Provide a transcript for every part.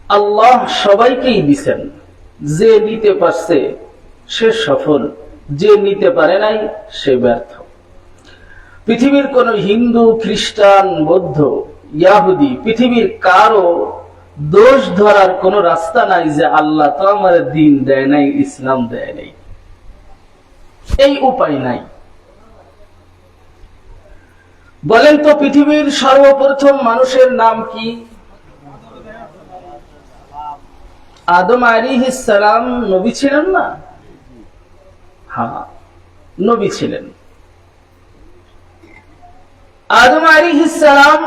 আল্লাহ সবাইকেই দিছেন, যে নিতে পারছে সে সফল, যে নিতে পারে নাই সে ব্যর্থ। পৃথিবীর কোন হিন্দু, খ্রিস্টান, বৌদ্ধ, ইয়াহুদি, পৃথিবীর কারো দোষ ধরার কোন রাস্তা নাই যে আল্লাহ তো আমার দিন দেয় নাই, ইসলাম দেয় নাই, এই উপায় নাই। বলেন তো পৃথিবীর সর্বপ্রথম মানুষের নাম কি? আদম আলাইহিস সালাম নবী ছিলেন না? হ্যাঁ, নবী ছিলেন। আদম আলাইহিস সালাম,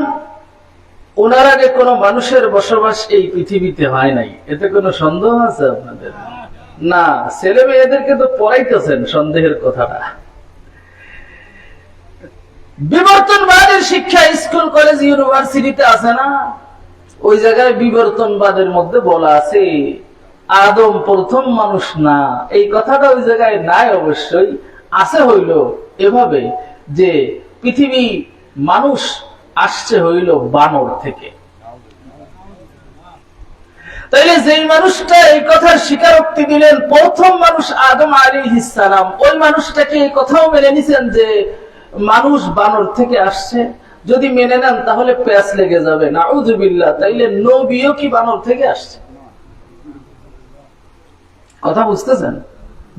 ওনার আগে কোন মানুষের বসবাস এই পৃথিবীতে হয় নাই, এতে কোনো সন্দেহ আছে আপনাদের? না, ছেলে মেয়েদেরকে তো পড়াইতেছেন সন্দেহের কথাটা। বিবর্তনবাদের শিক্ষা স্কুল, কলেজ, ইউনিভার্সিটিতে আছে না? ওই জায়গায় বিবর্তনবাদের মধ্যে বলা আছে আদম প্রথম মানুষ না, এই কথাটা ওই জায়গায় নাই। অবশ্যই আছে হইল এভাবে যে পৃথিবী মানুষ আসছে হইল বানর থেকে। তাইলে যেই মানুষটা এই কথার স্বীকারোক্তি দিলেন প্রথম মানুষ আদম আলাইহিস সালাম, ওই মানুষটাকে এই কথাও মেনে নিছেন যে মানুষ বানর থেকে আসছে? যদি মেনে নেন তাহলে প্যাঁচ লেগে যাবে, নাউযুবিল্লাহ। তাইলে নবীও কি বানর থেকে আসছে? কথা বুঝতেছেন?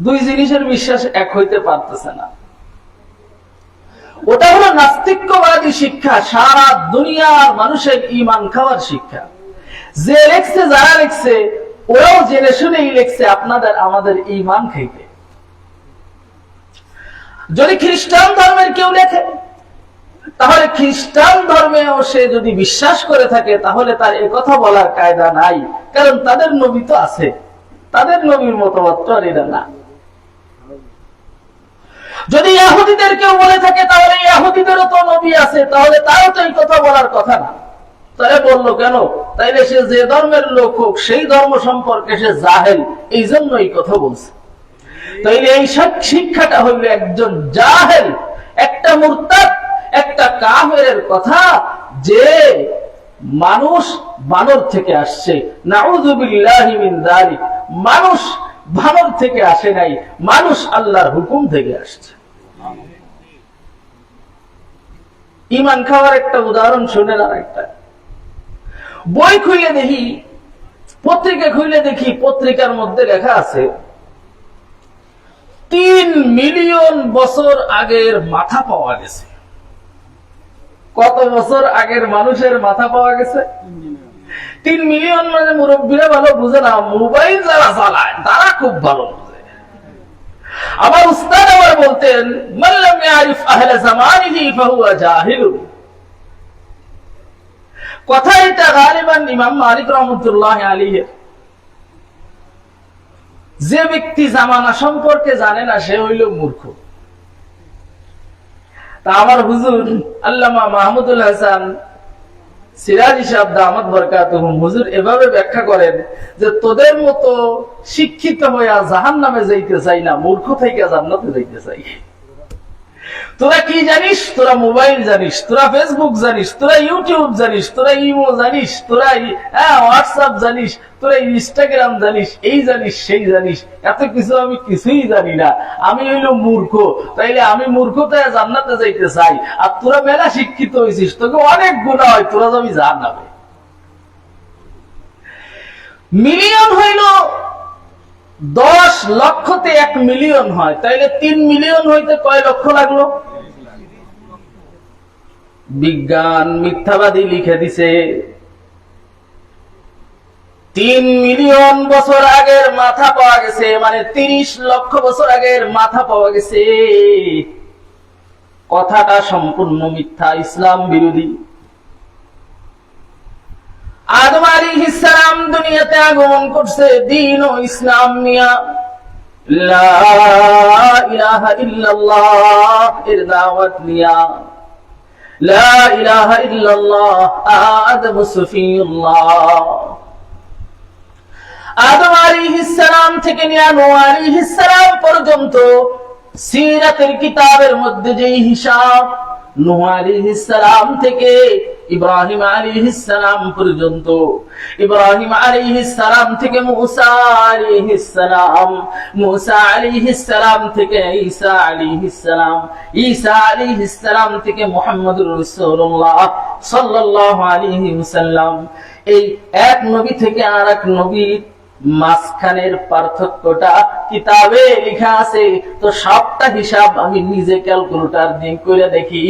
দুই জিনিসের বিশ্বাস এক হইতে পারতেছে না। ওটা হলো নাস্তিক্যবাদী শিক্ষা, সারা দুনিয়ার মানুষের ঈমান খাওয়ার শিক্ষা। যে লেখছে, যারা লেখছে, ওরাও জেনে শুনেই লেখছে আপনাদের আমাদের ঈমান খাইতে। যদি খ্রিস্টান ধর্মের কেউ লেখে, তাহলে খ্রিস্টান ধর্মেও সে যদি বিশ্বাস করে থাকে তাহলে তার এ কথা বলার কায়দা নাই, কারণ তাদের নবী তো আছে, তাদের নবীর মতবাদ তো আর এটা না। যদি ইহুদিদের কেউ বলে থাকে তাহলে ইহুদিদেরও তো নবী আছে, তাহলে তারও তো এই কথা বলার কথা না। তাহলে বললো কেন? তাইলে সে যে ধর্মের লোক হোক, সেই ধর্ম সম্পর্কে সে জাহেল, এই জন্য এই কথা বলছে। তাইলে এই শিক্ষাটা হইল একজন জাহেল, একটা মুরতাদ, একটা কাফেরের কথা যে মানুষ বানর থেকে আসছে। নাউযুবিল্লাহি মিন যালিক। মানুষ বানর থেকে আসে নাই, মানুষ আল্লাহর হুকুম থেকে আসছে। ঈমান খাওয়ার একটা উদাহরণ শুনেন। আর একটা বই খুলে দেখি, পত্রিকা খুলে দেখি, পত্রিকার মধ্যে লেখা আছে 3 মিলিয়ন বছর আগের মাথা পাওয়া গেছে। কত বছর আগের মানুষের মাথা পাওয়া গেছে? 3 মিলিয়ন। মানে মুরব্বীরা ভালো বুঝে না, মোবাইল যারা চালায় তারা খুব ভালো বুঝে। আমার উস্তাদ আবার বলতেন, মান লাম ইয়ারিফ আহলা জামানিহি ফাহুয়া জাহিল। কথা এটা গালিবান ইমাম মালিক রাহমাতুল্লাহ আলাইহি। যে ব্যক্তি জামানা সম্পর্কে জানে না সে হইল মূর্খ। তা আমার হুজুর আল্লামা মাহমুদুল হাসান সিরাজি সাহেব দামাত বরকাতুহুম, হুজুর এভাবে ব্যাখ্যা করেন যে তোদের মতো শিক্ষিত হইয়া জাহান্নামে যাইতে চাই না, মূর্খ থেকে জান্নাতে যাইতে চাই। তোরা কি জানিস? তোরা মোবাইল জানিস, তোরা ফেসবুক জানিস, তোরা ইউটিউব জানিস, তোরা ইমো জানিস, তোরা হোয়াটসঅ্যাপ জানিস, তোরা ইনস্টাগ্রাম জানিস, এই জানিস সেই জানিস, এত কিছু আমি কিছুই জানি না, আমি হইল মূর্খ। তাইলে আমি মূর্খতায় জান্নাতে যাইতে চাই, আর তোরা মেলা শিক্ষিত হয়েছিস, তোকে অনেক গুনাহ হয়, তোরা যাবি জাহান্নামে। মিলিয়ন হইল 10 লক্ষতে 1 মিলিয়ন হয়, তাইলে 3 মিলিয়ন হইতে কয় লক্ষ লাগলো? বিজ্ঞান মিথ্যাবাদী লিখে দিছে 3 মিলিয়ন বছর আগের মাথা পাওয়া গেছে, মানে 30 লক্ষ বছর আগের মাথা পাওয়া গেছে। কথাটা সম্পূর্ণ মিথ্যা, ইসলাম বিরোধী। আদম আলাইহিস সালাম দুনিয়াতে আগমন করছে দ্বীন ও ইসলাম নিয়া, লা ইলাহা ইল্লাল্লাহ এর দাওয়াত নিয়া। লা ইলাহা ইল্লাল্লাহ আদম সুফিউল্লাহ। আদম আলাইহিস সালাম থেকে নিয়া নূহ আলাইহিস সালাম পর্যন্ত সিরাতের কিতাবের মধ্যে যেই হিসাব, নূহ আলাইহিস সালাম থেকে ইব্রাহিম আলাইহিস সালাম পর্যন্ত, ইব্রাহিম আলাইহিস সালাম থেকে মুসা আলাইহিস সালাম, মুসা আলাইহিস সালাম থেকে ঈসা আলাইহিস সালাম, ঈসা আলাইহিস সালাম থেকে মুহাম্মদুর রাসূলুল্লাহ সাল্লাল্লাহু আলাইহি ওয়াসাল্লাম। এই এক নবী থেকে আরেক নবীর মাঝখানের পার্থক্যটা কিতাবে লেখা আছে। তো সবটা হিসাব আমি নিজে ক্যালকুলেটর দিয়ে করে দেখি।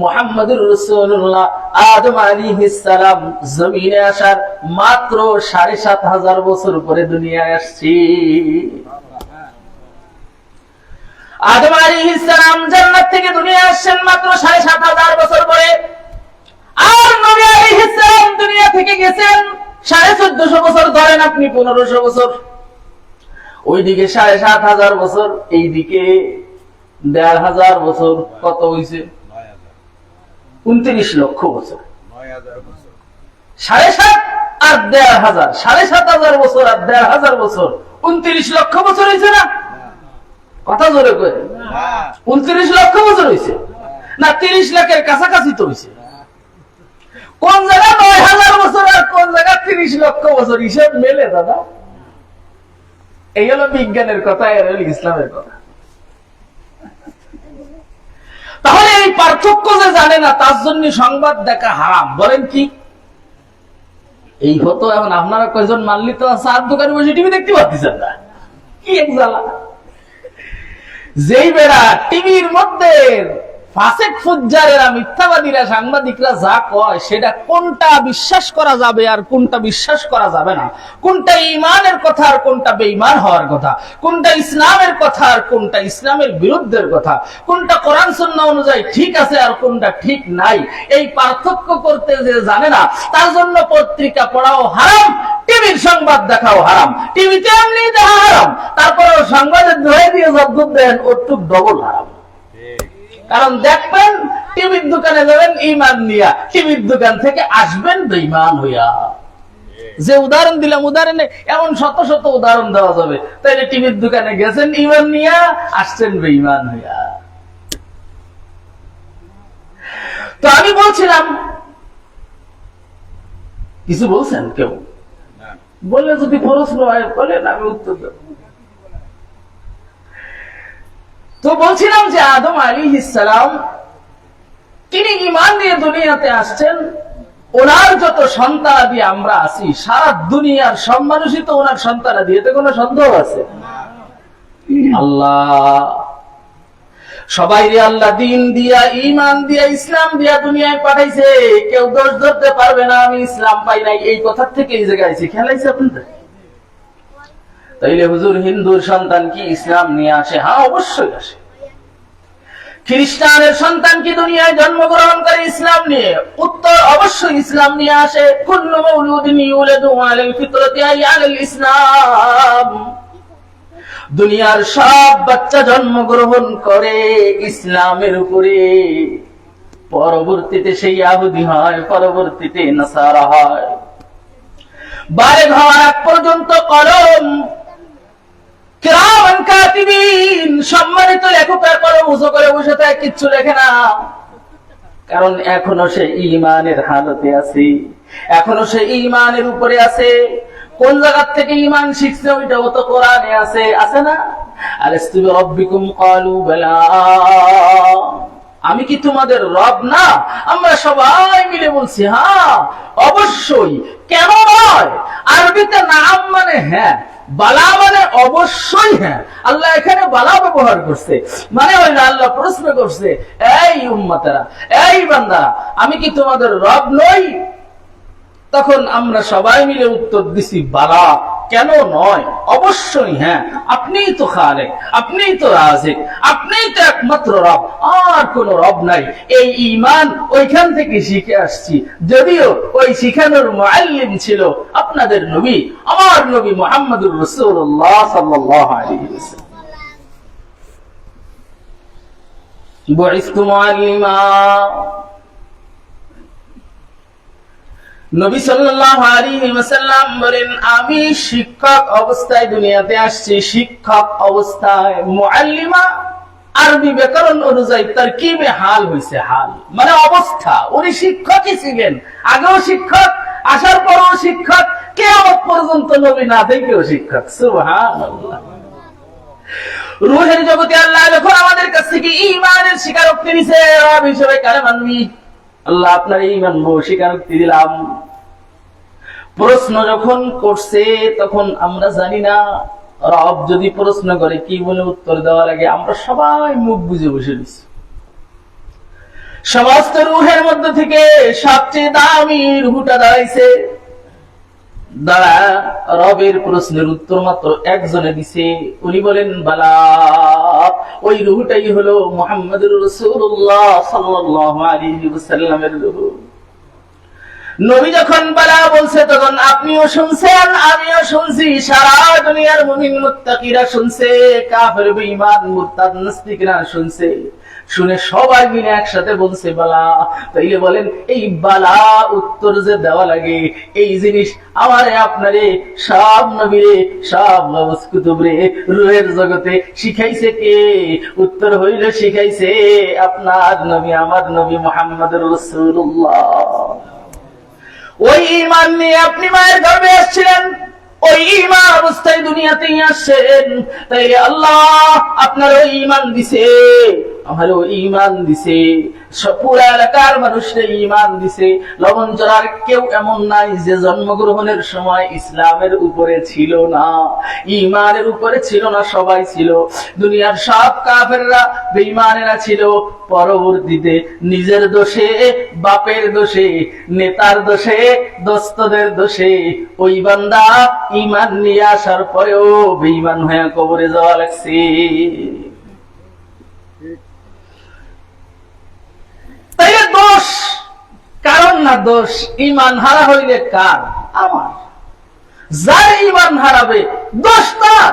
মুহাম্মদুর রাসূলুল্লাহ আদম আলাইহিস সালাম জমিনে আসার মাত্র ৭,৫০০ বছর পরে দুনিয়ায় আসছে। আদম আলাইহিস সালাম জান্নাত থেকে দুনিয়ায় আসছেন মাত্র ৭,৫০০ বছর পরে। আর নবী আলাইহিস সালাম দুনিয়া থেকে গেছেন ১৪৫০ বছর, ধরেন আপনি ১৫০০ বছর। ওইদিকে ৭,৫০০ বছর, এইদিকে ১৫০০ বছর, কত হইছে? ২৯ লক্ষ বছর। ৭,৫০০ আর ১৫০০, ৭,৫০০ বছর আর ১৫০০ বছর, ২৯ লক্ষ বছর হয়েছে না? কথা জোরে করে, ২৯ লক্ষ বছর হয়েছে না? ৩০ লাখের কাছাকাছি তো হয়েছে। কোন জায়গা ৯,০০০ বছর আর কোন জায়গা ৩০ লক্ষ বছর, হিসেব মেলে দাদা? এই হলো বিজ্ঞানের কথা, এর হলো ইসলামের কথা। তাহলে এই পার্থক্য যে জানে না তার জন্য সংবাদ দেখা হারাম, বলেন কি? এই হতো এখন আপনারা কয়জন মানলি তো চার দোকানে বসে টিভি দেখতে পাচ্ছেন না, কি এক জ্বালা। যেই বেড়া টিভির মধ্যে ফাসেক ফুজ্জারেরা, মিথ্যাবাদীরা, সাংবাদিকরা যা কয় সেটা কোনটা বিশ্বাস করা যাবে আর কোনটা বিশ্বাস করা যাবে না, কোনটা ঈমানের কথা আর কোনটা বেঈমান হওয়ার কথা, কোনটা ইসলামের কথা আর কোনটা ইসলামের বিরুদ্ধের কথা, কোনটা কোরআন সুন্নাহ অনুযায়ী ঠিক আছে আর কোনটা ঠিক নাই, এই পার্থক্য করতে যে জানে না তার জন্য পত্রিকা পড়াও হারাম, টিভির সংবাদ দেখাও হারাম। টিভিতে এমনি দেখা হারাম, তারপরেও সংবাদের ধরে দিয়ে যদ্দূর দেন ওটুক ডবল হারাম। কারণ দেখবেন টিভির দোকানে যাবেন ঈমান নিয়া, টিভির দোকান থেকে আসবেন বেঈমান হইয়া। যে উদাহরণ দিলাম, উদাহরণে এমন শত শত উদাহরণ দেওয়া যাবে। তাইলে টিভির দোকানে গেছেন ঈমান নিয়া, আসছেন বেঈমান হইয়া। তো আমি বলছিলাম, কিছু বলছেন কেউ? বললে যদি প্রশ্ন হয় বলেন, আমি উত্তর দেব। তো বলছিলাম যে আদম আলাইহিস সালাম তিনি ঈমান নিয়ে দুনিয়াতে আসছেন। ওনার যত সন্তানাদি আমরা আছি, সারা দুনিয়ার সব মানুষই তো ওনার সন্তানাদি, এতে কোনো সন্দেহ আছে? আল্লাহ সবাইরে আল্লাহ দিন দিয়া, ঈমান দিয়া, ইসলাম দিয়া দুনিয়ায় পাঠাইছে। কেউ দোষ ধরতে পারবে না আমি ইসলাম পাই নাই, এই কথার থেকে এই জায়গায় খেলাইছে আপনাদের। তাইলে হুজুর হিন্দুর সন্তান কি ইসলাম নিয়ে আসে? হ্যাঁ, অবশ্যই আসে। খ্রিস্টানের সন্তান কি দুনিয়ায় জন্মগ্রহণ করে ইসলাম নিয়ে? উত্তর অবশ্যই ইসলাম নিয়ে আসে। কুল্লু মাউলুদিন ইউলাদু আলাল ফিতরাতি আলাল ইসলাম। দুনিয়ার সব বাচ্চা জন্মগ্রহণ করে ইসলামের উপরে, পরবর্তীতে সেই ইহুদি হয়, পরবর্তীতে নাসারা হয়। বারে হওয়ার আগ পর্যন্ত কলম কিরামান কাতিবিন, সম্মানিত লেখকের কলম উঁচু করে বসে থাকে, কিচ্ছু লেখে না। কারণ এখনো সে ঈমানের হালতে আছে, এখনো সে ঈমানের উপরে আছে। কোন জায়গা থেকে ঈমান শিখছে ওইটাও তো কোরআনে আছে, আছে না? আলাস্তু বিরাব্বিকুম ক্বালু বালা, আমি কি তোমাদের রব না? আমরা সবাই মিলে বলছি হ্যাঁ অবশ্যই। কেন নয়? আরবিতে নাম মানে হ্যাঁ, বালা মানে অবশ্যই হ্যাঁ। আল্লাহ এখানে বালা ব্যবহার করছে, মানে হইলো আল্লাহ প্রশ্ন করছে, এই উম্মতেরা, এই বান্দারা, আমি কি তোমাদের রব নই? তখন আমরা সবাই মিলে উত্তর দিছি বালা। কেন নয়? অবশ্যই হ্যাঁ। আপনিই তো খালেক, আপনিই তো রাজিক, আপনিই তো একমাত্র রব, আর কোন রব নাই। এই ঈমান ওইখান থেকে শিখে আসছি, যদিও ওই শিখানোর মুআল্লিম ছিল আপনাদের নবী, আমার নবী মুহাম্মদুর রাসূলুল্লাহ সাল্লাল্লাহু আলাইহি ওয়াসাল্লাম। বুইসতু মুআল্লিমা, নবী সাল্লাল্লাহু আলাইহি ওয়াসাল্লাম বলেন, আমি শিক্ষক অবস্থায় দুনিয়াতে আসছি, শিক্ষক অবস্থায়। মুআল্লিমা আরবি ব্যাকরণ অনুযায়ী তারকিবে হাল হইছে, হাল মানে অবস্থা। উনি শিক্ষকই ছিলেন, আগেও শিক্ষক, আসার পরও শিক্ষক, কিয়ামত পর্যন্ত নবী না থেকেও শিক্ষক। সুবহানাল্লাহ। রূহের জগতে আল্লাহ যখন আমাদের কাছ থেকে ঈমানের স্বীকারোক্তি দিয়েছে, রব হিসেবে কালেমা মানবি, আল্লাহ আপনার ঈমান স্বীকারোক্তি দিলাম। প্রশ্ন যখন করছে তখন আমরা জানি না রব যদি প্রশ্ন করে কি বলে উত্তর দেওয়া লাগে, আমরা সবাই মুখ বুঝে বসে দিচ্ছি। সমস্ত রূহের মধ্যে থেকে সবচেয়ে দামি রূহটা দাঁড়াইছে, দাঁড়া রবের প্রশ্নের উত্তর মাত্র একজনে দিছে, উনি বলেন বালা। ওই রূহটাই হলো মুহাম্মদুর রাসূলুল্লাহ সাল্লাল্লাহু আলাইহি ওয়াসাল্লামের রূহ। নবী যখন বালা বলছে তখন আপনিও শুনছেন, আমিও শুনছি, সারা দুনিয়ার মুমিন মুত্তাকিরা শুনছে, কাফের বেঈমান মুরতাদ নাস্তিকরা শুনছে। শুনে সবাই মিলে একসাথে বলছে বালা। তাইলে বলেন এই বালা উত্তর যে দেওয়া লাগে, এই জিনিস আমারে আপনারে সব নবীরে সব গাউস কুতুবরে রূহের জগতে শিখাইছে কে? উত্তর হইল শিখাইছে আপনার নবী, আমার নবী মুহাম্মদুর রাসূলুল্লাহ। ওই ঈমান নিয়ে আপনি মায়ের গর্ভে আসছিলেন, ওই ঈমান অবস্থায় দুনিয়াতেই আসছেন। তাই আল্লাহ আপনার ওই ঈমান দিছে, আমার ওই ঈমান দিছে, পুরা এলাকার মানুষের ঈমান দিছে। লবণচড়ার কেউ এমন নাই যে জন্মগ্রহণের সময় ইসলামের উপরে ছিল না, ঈমানের উপরে ছিল না, সবাই ছিল। দুনিয়ার সব কাফেররা বেঈমানেরা ছিল। পরবর্তীতে নিজের দোষে, বাপের দোষে, নেতার দোষে, দোস্তদের দোষে ওই বান্দা ঈমান নিয়ে আসার পরেও বেঈমান হয়ে কবরে যাওয়া লাগছে। তাইলে দোষ কারণ না, দোষ ঈমান হারা হইলে কার? আমার। যার ঈমান হারাবে দোষ তার।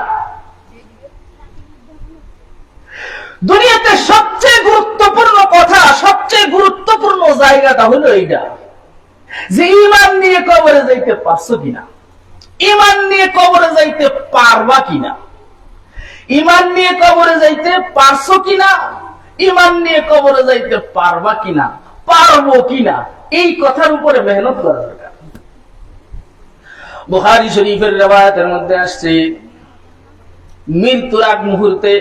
দুনিয়াতে সবচেয়ে গুরুত্বপূর্ণ কথা, সবচেয়ে গুরুত্বপূর্ণ জায়গাটা হলো এইটা যে ঈমান নিয়ে কবরে যাইতে পারছো কিনা, ঈমান নিয়ে কবরে যাইতে পারবা কিনা, ঈমান নিয়ে কবরে যাইতে পারছো কিনা, ঈমান নিয়ে কবরে যাইতে পারবা কিনা, পারবো কিনা, এই কথার উপরে মেহনত করা দরকার। বুখারী শরীফের riwayat-এর মধ্যে আসছে মৃত্যুর আগ মুহূর্তে,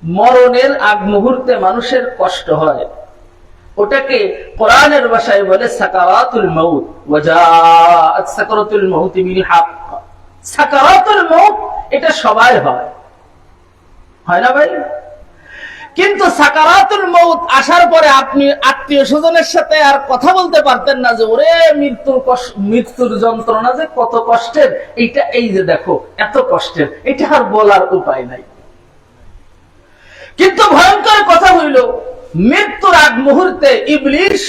মরণের আগ মুহূর্তে মানুষের কষ্ট হয়, ওটাকে কোরআনের ভাষায় বলে সাকারাতুল মাউত। ওয়াজাআত সাকারাতুল মাউত মিন হক। সাকারাতুল মাউত এটা সবাই হয়, হয় না ভাই? কিন্তু সাকারাতুল মাউত আসার পরে আপনি আত্মীয় স্বজনের সাথে আর কথা বলতে পারতেন না যে ওরে মৃত্যুর যন্ত্রণা যে কত কষ্টের, এইটা এই যে দেখো এত কষ্টের, এটা আর বলার উপায় নাই। কিন্তু ভয়ঙ্কর কথা হইল মৃত্যুর আগ মুহূর্তে ইবলিস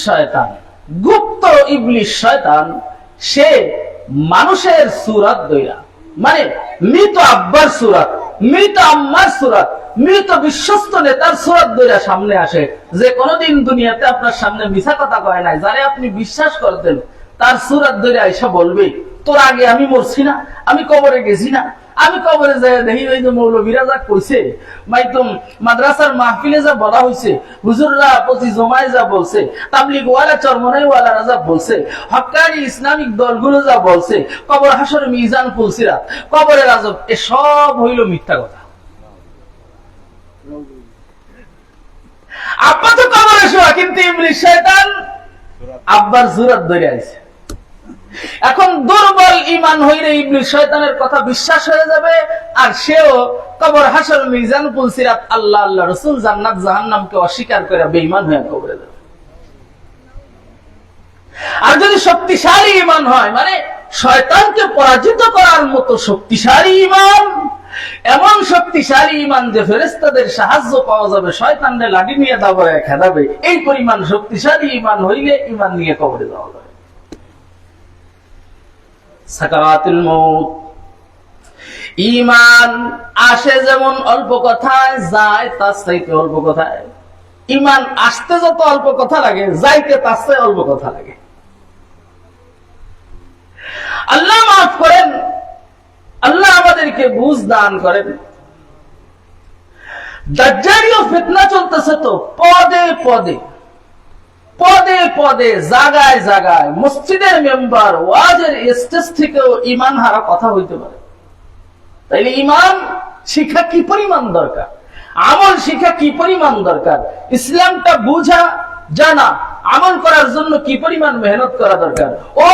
শয়তান, গুপ্ত ইবলিস শয়তান, সে মানুষের সুরত দইরা, মানে মৃত আব্বার সুরত, মৃত আম্মার সুরত, মৃত বিশ্বস্ত নেতার সুরত দইরা সামনে আসে, যে কোনদিন দুনিয়াতে আপনার সামনে মিছা কথা কয় নাই, যারে আপনি বিশ্বাস করতেন, তার সুরত দইরা এসে বলবে তোর আগে আমি মরছি না, আমি কবরে গেছি না, আমি কবরে যাই দেখি ওই যে মৌলবীরা যা কইছে, মাইতুম মাদ্রাসার মাহফিলে যা বলা হয়েছে, হুজুররা প্রতি জমায় যা বলছে, তাবলিগ ওয়ালা চরমনাই ওয়ালারা যা বলছে, হক্কানি ইসলামিক দলগুলো যা বলছে, কবর হাসর মিজান ফুলসিরাত, কবরের আযব, এ সব হইল মিথ্যা কথা। আব্বা তো কবরে শোয়া, কিন্তু ইবলিস শয়তান আব্বার সুরত ধরে আইছে। এখন দুর্বল ঈমান হইলে ইবলিস শয়তানের কথা বিশ্বাস হয়ে যাবে, আর সেও কবর হাসর মিজান পুলসিরাত, আল্লাহ আল্লাহ রাসূল, জান্নাত জাহান্নামকে অস্বীকার করে বেঈমান হয়ে কবরে যাবে। আর যদি শক্তিশালী ঈমান হয়, মানে শয়তানকে পরাজিত করার মতো শক্তিশালী ঈমান, এমন শক্তিশালী ঈমান যে ফেরেশতাদের সাহায্য পাওয়া যাবে, শয়তানদের লাঠি নিয়ে দাবায় খেদাবে, এই পরিমাণ শক্তিশালী ঈমান হইলে ঈমান নিয়ে কবরে যাওয়া যাবে। সাকারাতুল মাউত, ঈমান আসে যেমন অল্প কথায়, যায় তার চাইতে অল্প কথায়। ঈমান আসতে যত অল্প কথা লাগে, যাইতে তার চেয়ে অল্প কথা লাগে। আল্লাহ মাফ করেন, আল্লাহ আমাদেরকে বুঝ দান করেন। দাজ্জালীয় ফিতনা চলতেছে তো পদে পদে পদে পদে, জায়গায় জায়গায়, মসজিদের মেম্বার, ওয়াজের স্টেজ থেকেও ঈমান হারা কথা হইতে পারে। তাইলে ঈমান শিক্ষা কি পরিমাণ দরকার, আমল শিক্ষা কি পরিমাণ দরকার, ইসলামটা বুঝা জানা আমল করার জন্য কি পরিমাণ মেহনত করা দরকার। ও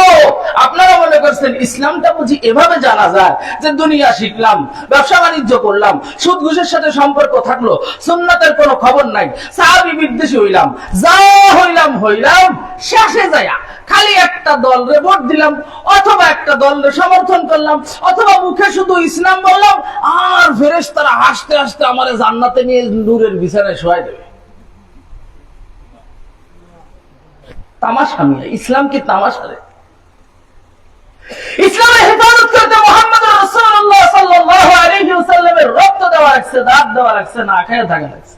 আপনারা মনে করছেন ইসলামটা বুঝি এভাবে জানা যায় যে দুনিয়া শিখলাম, ব্যবসা বাণিজ্য করলাম, সুদ ঘুষের সাথে সম্পর্ক থাকলো, সুন্নাতের কোনো খবর নাই, সাহাবী বিদ্বেষী হইলাম, যা হইলাম শেষে যায়া খালি একটা দলরে ভোট দিলাম, অথবা একটা দলরে সমর্থন করলাম, অথবা মুখে শুধু ইসলাম বললাম, আর ফেরেশতারা হাসতে হাসতে আমারে জান্নাতে নিয়ে নূরের বিছানায় শোয়াই দেবে। তামাশা মিয়া, ইসলাম কি তামাশা রে? ইসলামের হেফাজত করতে মুহাম্মদ রাসূলুল্লাহ সাল্লাল্লাহু আলাইহি ওয়াসাল্লামের রক্ত দেওয়া লাগছে, দাঁত দেওয়া লাগছে, না খেয়ে থাকা লাগছে,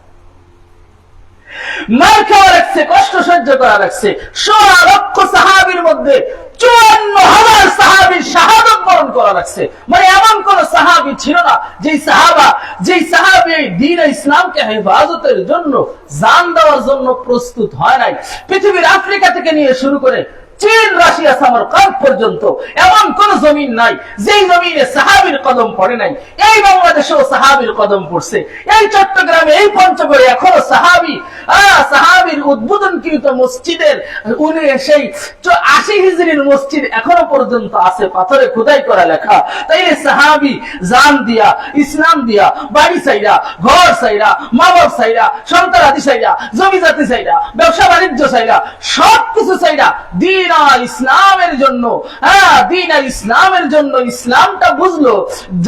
মার খাওয়া লাগছে, কষ্ট সহ্য করা লাগছে। 16 লক্ষ সাহাবীর মধ্যে 54,000 সাহাবীর শাহাদাত বরণ করা লাগছে। মানে এমন কোন সাহাবী ছিল না যেই সাহাবী দ্বীন ইসলামকে হেফাজতের জন্য জান দেওয়ার জন্য প্রস্তুত হয় নাই। পৃথিবীর আফ্রিকা থেকে নিয়ে শুরু করে চীন, রাশিয়া, সামরকান্দ পর্যন্ত এমন কোন জমিন নাই যেই জমিনে সাহাবীর কদম পড়ে নাই। এই বাংলাদেশেও সাহাবীর কদম পড়ছে, এই চট্টগ্রামে, এই পঞ্চগড়ে এখনো সাহাবীর উদ্বোধনকৃত মসজিদের সেই 80 হিজরির মসজিদ এখনো পর্যন্ত আছে, পাথরে খোদাই করা লেখা। তাইলে সাহাবী জান দিয়া, ইসলাম দিয়া, বাড়ি চাইরা, ঘর চাইরা, মা বাপ চাইরা, সন্তান আদি চাইরা, জমি জাতি চাইরা, ব্যবসা বাণিজ্য চাইরা, সবকিছু চাইরা দিন আর ইসলামের জন্য, দিন আর ইসলামের জন্য ইসলামটা বুঝলো,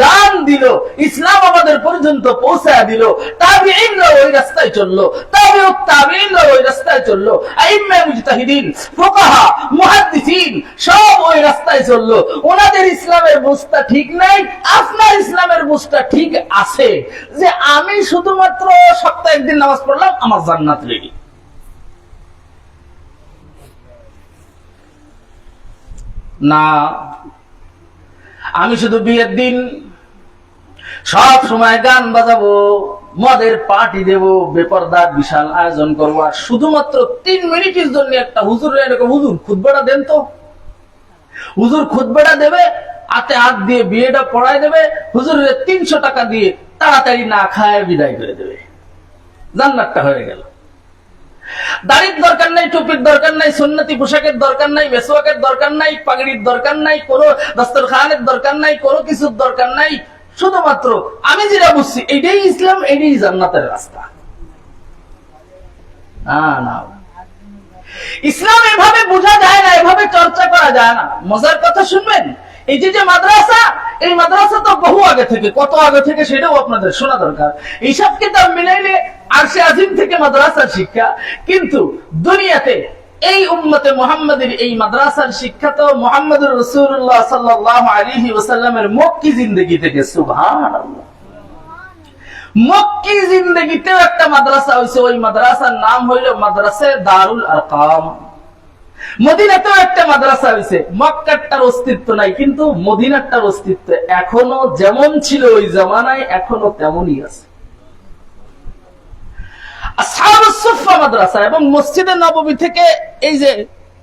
জান দিল, ইসলাম আমাদের পর্যন্ত পৌঁছায় দিল। তাবিঈনরা ওই রাস্তায় চললো, তাবিউত তাবিঈনরা ওই রাস্তায় চললো, আইম্মা মুজতাহিদিন, ফুকাহা, মুহাদ্দিসিন সব ওই রাস্তায় চললো। ওনাদের ইসলামের বুঝটা ঠিক নাই, আপনার ইসলামের বুঝটা ঠিক আছে যে আমি শুধুমাত্র সপ্তাহে একদিন নামাজ পড়লাম, আমার জান্নাত রেডি। না, আমি শুধু বিয়ের দিন সব সময় গান বাজাবো, মদের পার্টি দেব, বেপরদার বিশাল আয়োজন করবো, আর শুধুমাত্র 3 মিনিটের জন্য একটা হুজুর এরকম, হুজুর খুতবাটা দেন তো, হুজুর খুতবাটা দেবে, হাতে হাত দিয়ে বিয়েটা পড়াই দেবে, হুজুরের 300 টাকা দিয়ে তাড়াতাড়ি না খায় বিদায় করে দেবে, জান্নাতটা হয়ে গেল। দাড়ির দরকার নাই, টুপির দরকার নাই, সুন্নতি পোশাকের দরকার নাই, মেসওয়াকের দরকার নাই, পাগড়ির দরকার নাই, কোন দস্তরখানের দরকার নাই, কোনো কিছুর দরকার নাই। শুধুমাত্র আমি যেটা বুঝছি এটাই ইসলাম, এটাই জান্নাতের রাস্তা। না, ইসলাম এভাবে বোঝা যায় না, এভাবে চর্চা করা যায় না। মজার কথা শুনবেন, এই যে মাদ্রাসা, এই মাদ্রাসা তো বহু আগে থেকে, কত আগে থেকে সেটাও আপনাদের শোনা দরকার। এইসব কিতাব মিলাইলে আরশে আজিম থেকে মাদ্রাসার শিক্ষা, কিন্তু দুনিয়াতে এই উম্মতে মুহাম্মাদের এই মাদ্রাসার শিক্ষা তো মুহাম্মদুর রাসূলুল্লাহ সাল্লাল্লাহু আলাইহি ওয়াসাল্লামের মক্কি জিন্দেগি থেকে। সুবহানাল্লাহ, মক্কি জিন্দেগিতেও একটা মাদ্রাসা হইছে, ওই মাদ্রাসার নাম হইল মাদ্রাসা দারুল আরকাম। মদিনাতেও একটা মাদ্রাসা হইছে, মক্কাটার অস্তিত্ব নাই, কিন্তু মদিনাটার অস্তিত্ব এখনো যেমন ছিল ওই জামানায় এখনো তেমনই আছে। আসহাবুস সুফফা মাদ্রাসা এবং মসজিদে নববী থেকে এই যে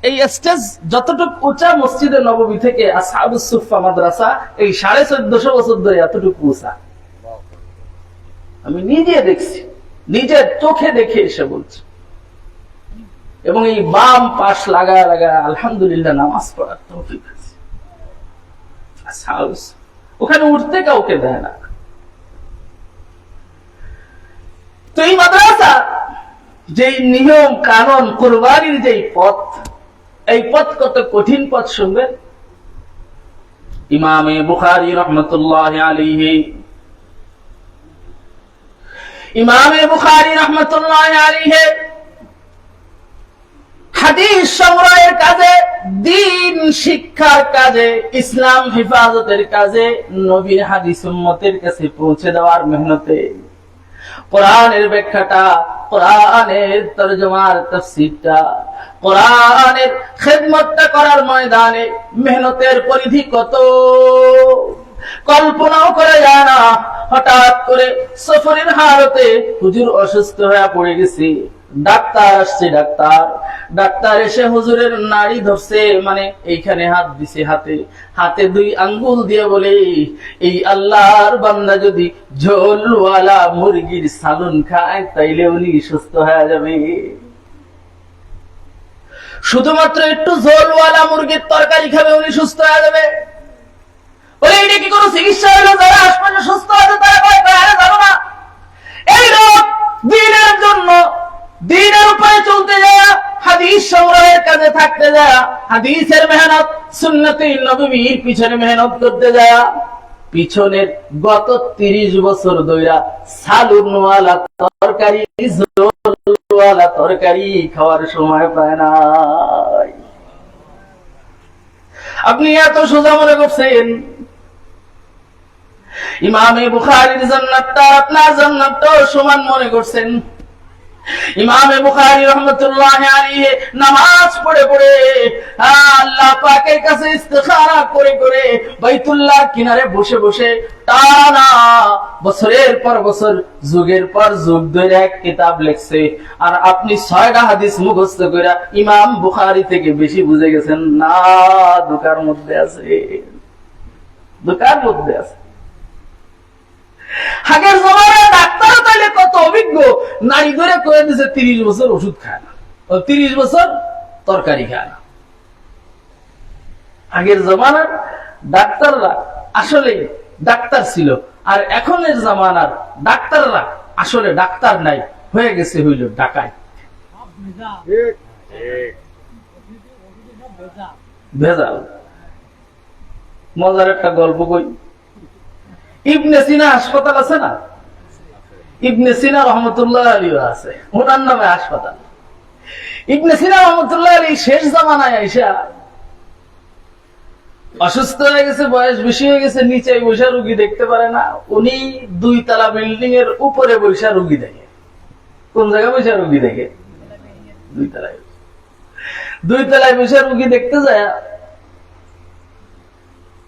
এই স্টেজ যতটুকু উঁচা, মসজিদে নববী থেকে আসহাবুস সুফফা মাদ্রাসা এই 1450 বছর ধরে এতটুকু উঁচা। আমি নিজে দেখছি, নিজের চোখে দেখে এসে বলছি। এবং এই বাম পাশ লাগায় আলহামদুলিল্লাহ নামাজ পড়ার তৌফিক আছে। ওখানে উঠতে কাউকে দেয় না। তো এই মাদ্রাসা যে নিয়ম কানুন, কুরবানির যে পথ, এই পথ কত কঠিন পথ শুনবেন। ইমামে বুখারী রাহমাতুল্লাহি আলাইহি, ইমামে বুখারী রাহমাতুল্লাহি আলাইহি হাদিস সংগ্রহের কাজে, দ্বীন শিক্ষার কাজে, ইসলাম হেফাজতের কাজে, নবীর হাদিস উম্মতের কাছে পৌঁছে দেওয়ার মেহনতে, কোরআনের ব্যাখ্যাটা, কোরআনের তরজমার তাফসীরটা, কোরআনের খেদমতটা করার ময়দানে মেহনতের পরিধি কত কল্পনাও করা যায় না। হঠাৎ করে সফরের হালতে হুজুর অসুস্থ হয়ে পড়ে গেছে। ডাক্তার আসছে, ডাক্তার এসে হুজুরের নাড়ি ধরছে, মানে এইখানে হাত দিছে, হাতে 2 আঙ্গুল দিয়ে বলে, এই আল্লাহর বান্দা যদি ঝোলওয়ালা মুরগির সালুন খায় তাইলে উনি সুস্থ হয়ে যাবে। শুধুমাত্র একটু ঝোলওয়ালা মুরগির তরকারি খাবে, উনি সুস্থ হয়ে যাবে। বলে এটা কি কোনো চিকিৎসা হলো? যারা আশপাশে সুস্থ আছে তারা কয় আরে জানো না, এই লোক দিনের জন্য দিনের উপরে চলতে যায়, হাদিস সংগ্রহের কাজে থাকতে যায়, হাদিসের মেহনত সুন্নতে নববীর পিছনে মেহনত করতে যায়, পিছনের গত 30 বছর ধইরা সালুনওয়ালা তরকারি ঝোলওয়ালা তরকারি খাওয়ার সময় পায় নাই। আপনি এত সোজা মনে করছেন ইমামে বুখারীর জান্নাতটা আপনার জান্নাতটাও সমান মনে করছেন। ইমামে বুখারী রাহমাতুল্লাহি আলাইহি নামাজ পড়ে পড়ে আল্লাহ পাকের কাছে ইস্তিখারা করে করে বাইতুল্লাহ কিনারে বসে বসে টানা বছরের পর বছর যুগের পর যুগ ধরে এক কিতাব লিখছে। আর আপনি 6টা হাদিস মুখস্থ করে ইমাম বুখারী থেকে বেশি বুঝে গেছেন না। দোকার মধ্যে আছে, দোকার মধ্যে আছে। আগের জমানায় ডাক্তার তাইলে কত অভিজ্ঞ, নারী ধরে কয়ে দিছে 30 বছর ওষুধ খায় না, 30 বছর তরকারি খায় না। আগের জমানার ডাক্তাররা আসলে ডাক্তার ছিল, আর এখনের জামানার ডাক্তাররা আসলে ডাক্তার নাই, হয়ে গেছে হইল ডাকাই, ভেজাল। মজার একটা গল্প কই। ইবনে সিনা হাসপাতাল আছে না, ইবনে সিনা রহমতুল্লাহ আলী আছে, ওনার নামে হাসপাতাল। ইবনে সিনা রহমতুল্লাহ আলী শেষ জামানায় আইসা অসুস্থ হয়ে গেছে, বয়স বেশি হয়ে গেছে, নিচে বৈশা রুগী দেখতে পারে না। উনি 2 তলা বিল্ডিং এর উপরে বৈশা রুগী দেখে। কোন জায়গায় বৈশা রুগী দেখে? 2 তলায়। 2 তলায় বৈশা রুগী দেখতে যায়।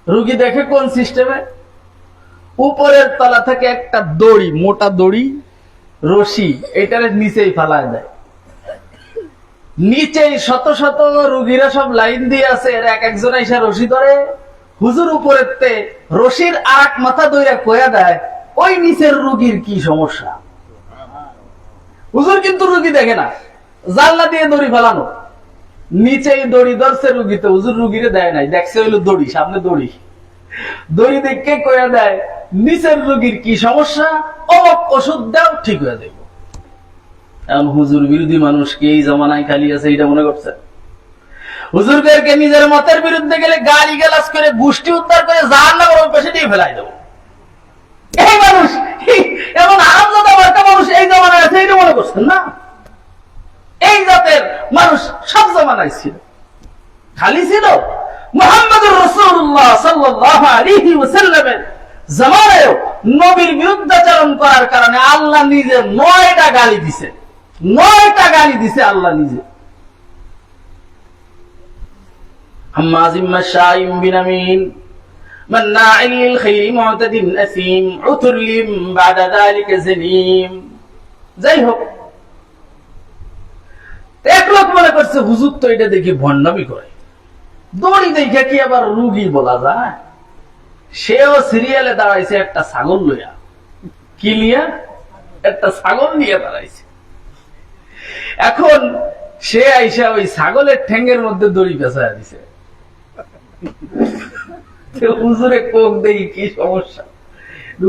রুগী দেখে কোন সিস্টেমে? উপরের তলা থেকে একটা দড়ি, মোটা দড়ি, রশি, এটার নিচেই ফালায় দেয়। নিচেই শত শত রুগীরা সব লাইন দিয়ে আছে, এক একজন এসে রশি ধরে। হুজুর উপরের তে রশির আর এক মাথা দইরা কয়া দেয় ওই নিচের রুগীর কি সমস্যা। হুজুর কিন্তু রুগী দেখে না, জানলা দিয়ে দড়ি ফেলানো, নিচেই দড়ি ধরছে রুগীতে, হুজুর রুগীরে দেয় নাই, দেখছে হইলো দড়ি, সামনে দড়ি, দড়ি দেখে কয়া দেয় নিচের রোগীর কি সমস্যা, অমক ওষুধ দাও, ঠিক হয়ে যাবে। এখন হুজুর বিরোধী মানুষ কি এই জমানায় খালি আছে এটা মনে করছে? হুজুরদেরকে নিজের মতের বিরুদ্ধে গেলে গালি গালাজ করে গোষ্ঠী উদ্ধার করে জাহান্নামের পাশে দিয়ে ফেলাই দেবো। এই মানুষ এমন আরামদাদা বার্তা মানুষ এই জমানায় আছে এটা মনে করছেন না? এই জাতের মানুষ সব জমানায় ছিল, খালি ছিল মুহাম্মদুর রাসূলুল্লাহ সাল্লাল্লাহু আলাইহি ওয়াসাল্লামের জামানায়ও নবীর বিরুদ্ধাচরণ করার কারণে আল্লাহ নিজে 9টা গালি দিছে, 9টা গালি দিছে আল্লাহ নিজে। হাম্মাজিম মাশাইম বিনামিন মান্নাইল লিল খাইরি মুতাদিন আসিম উতুরলিম বাদা যালিকা জালিম। যাই হোক, এক লোক মনে করছে হুজুর তো এটা দেখি ভণ্ডামি করে, দড়ি দেখে কি আবার রুগী বলা যায়? সেও সিরিয়ালে দাঁড়াইছে একটা ছাগল লইয়া। কি নিয়ে? একটা ছাগল নিয়ে দাঁড়াইছে। এখন সে আইসা ওই ছাগলের ঠ্যাঙ্গের মধ্যে দড়ি পেঁচায় দিছে। হুজুরে কোক দেখি কি সমস্যা।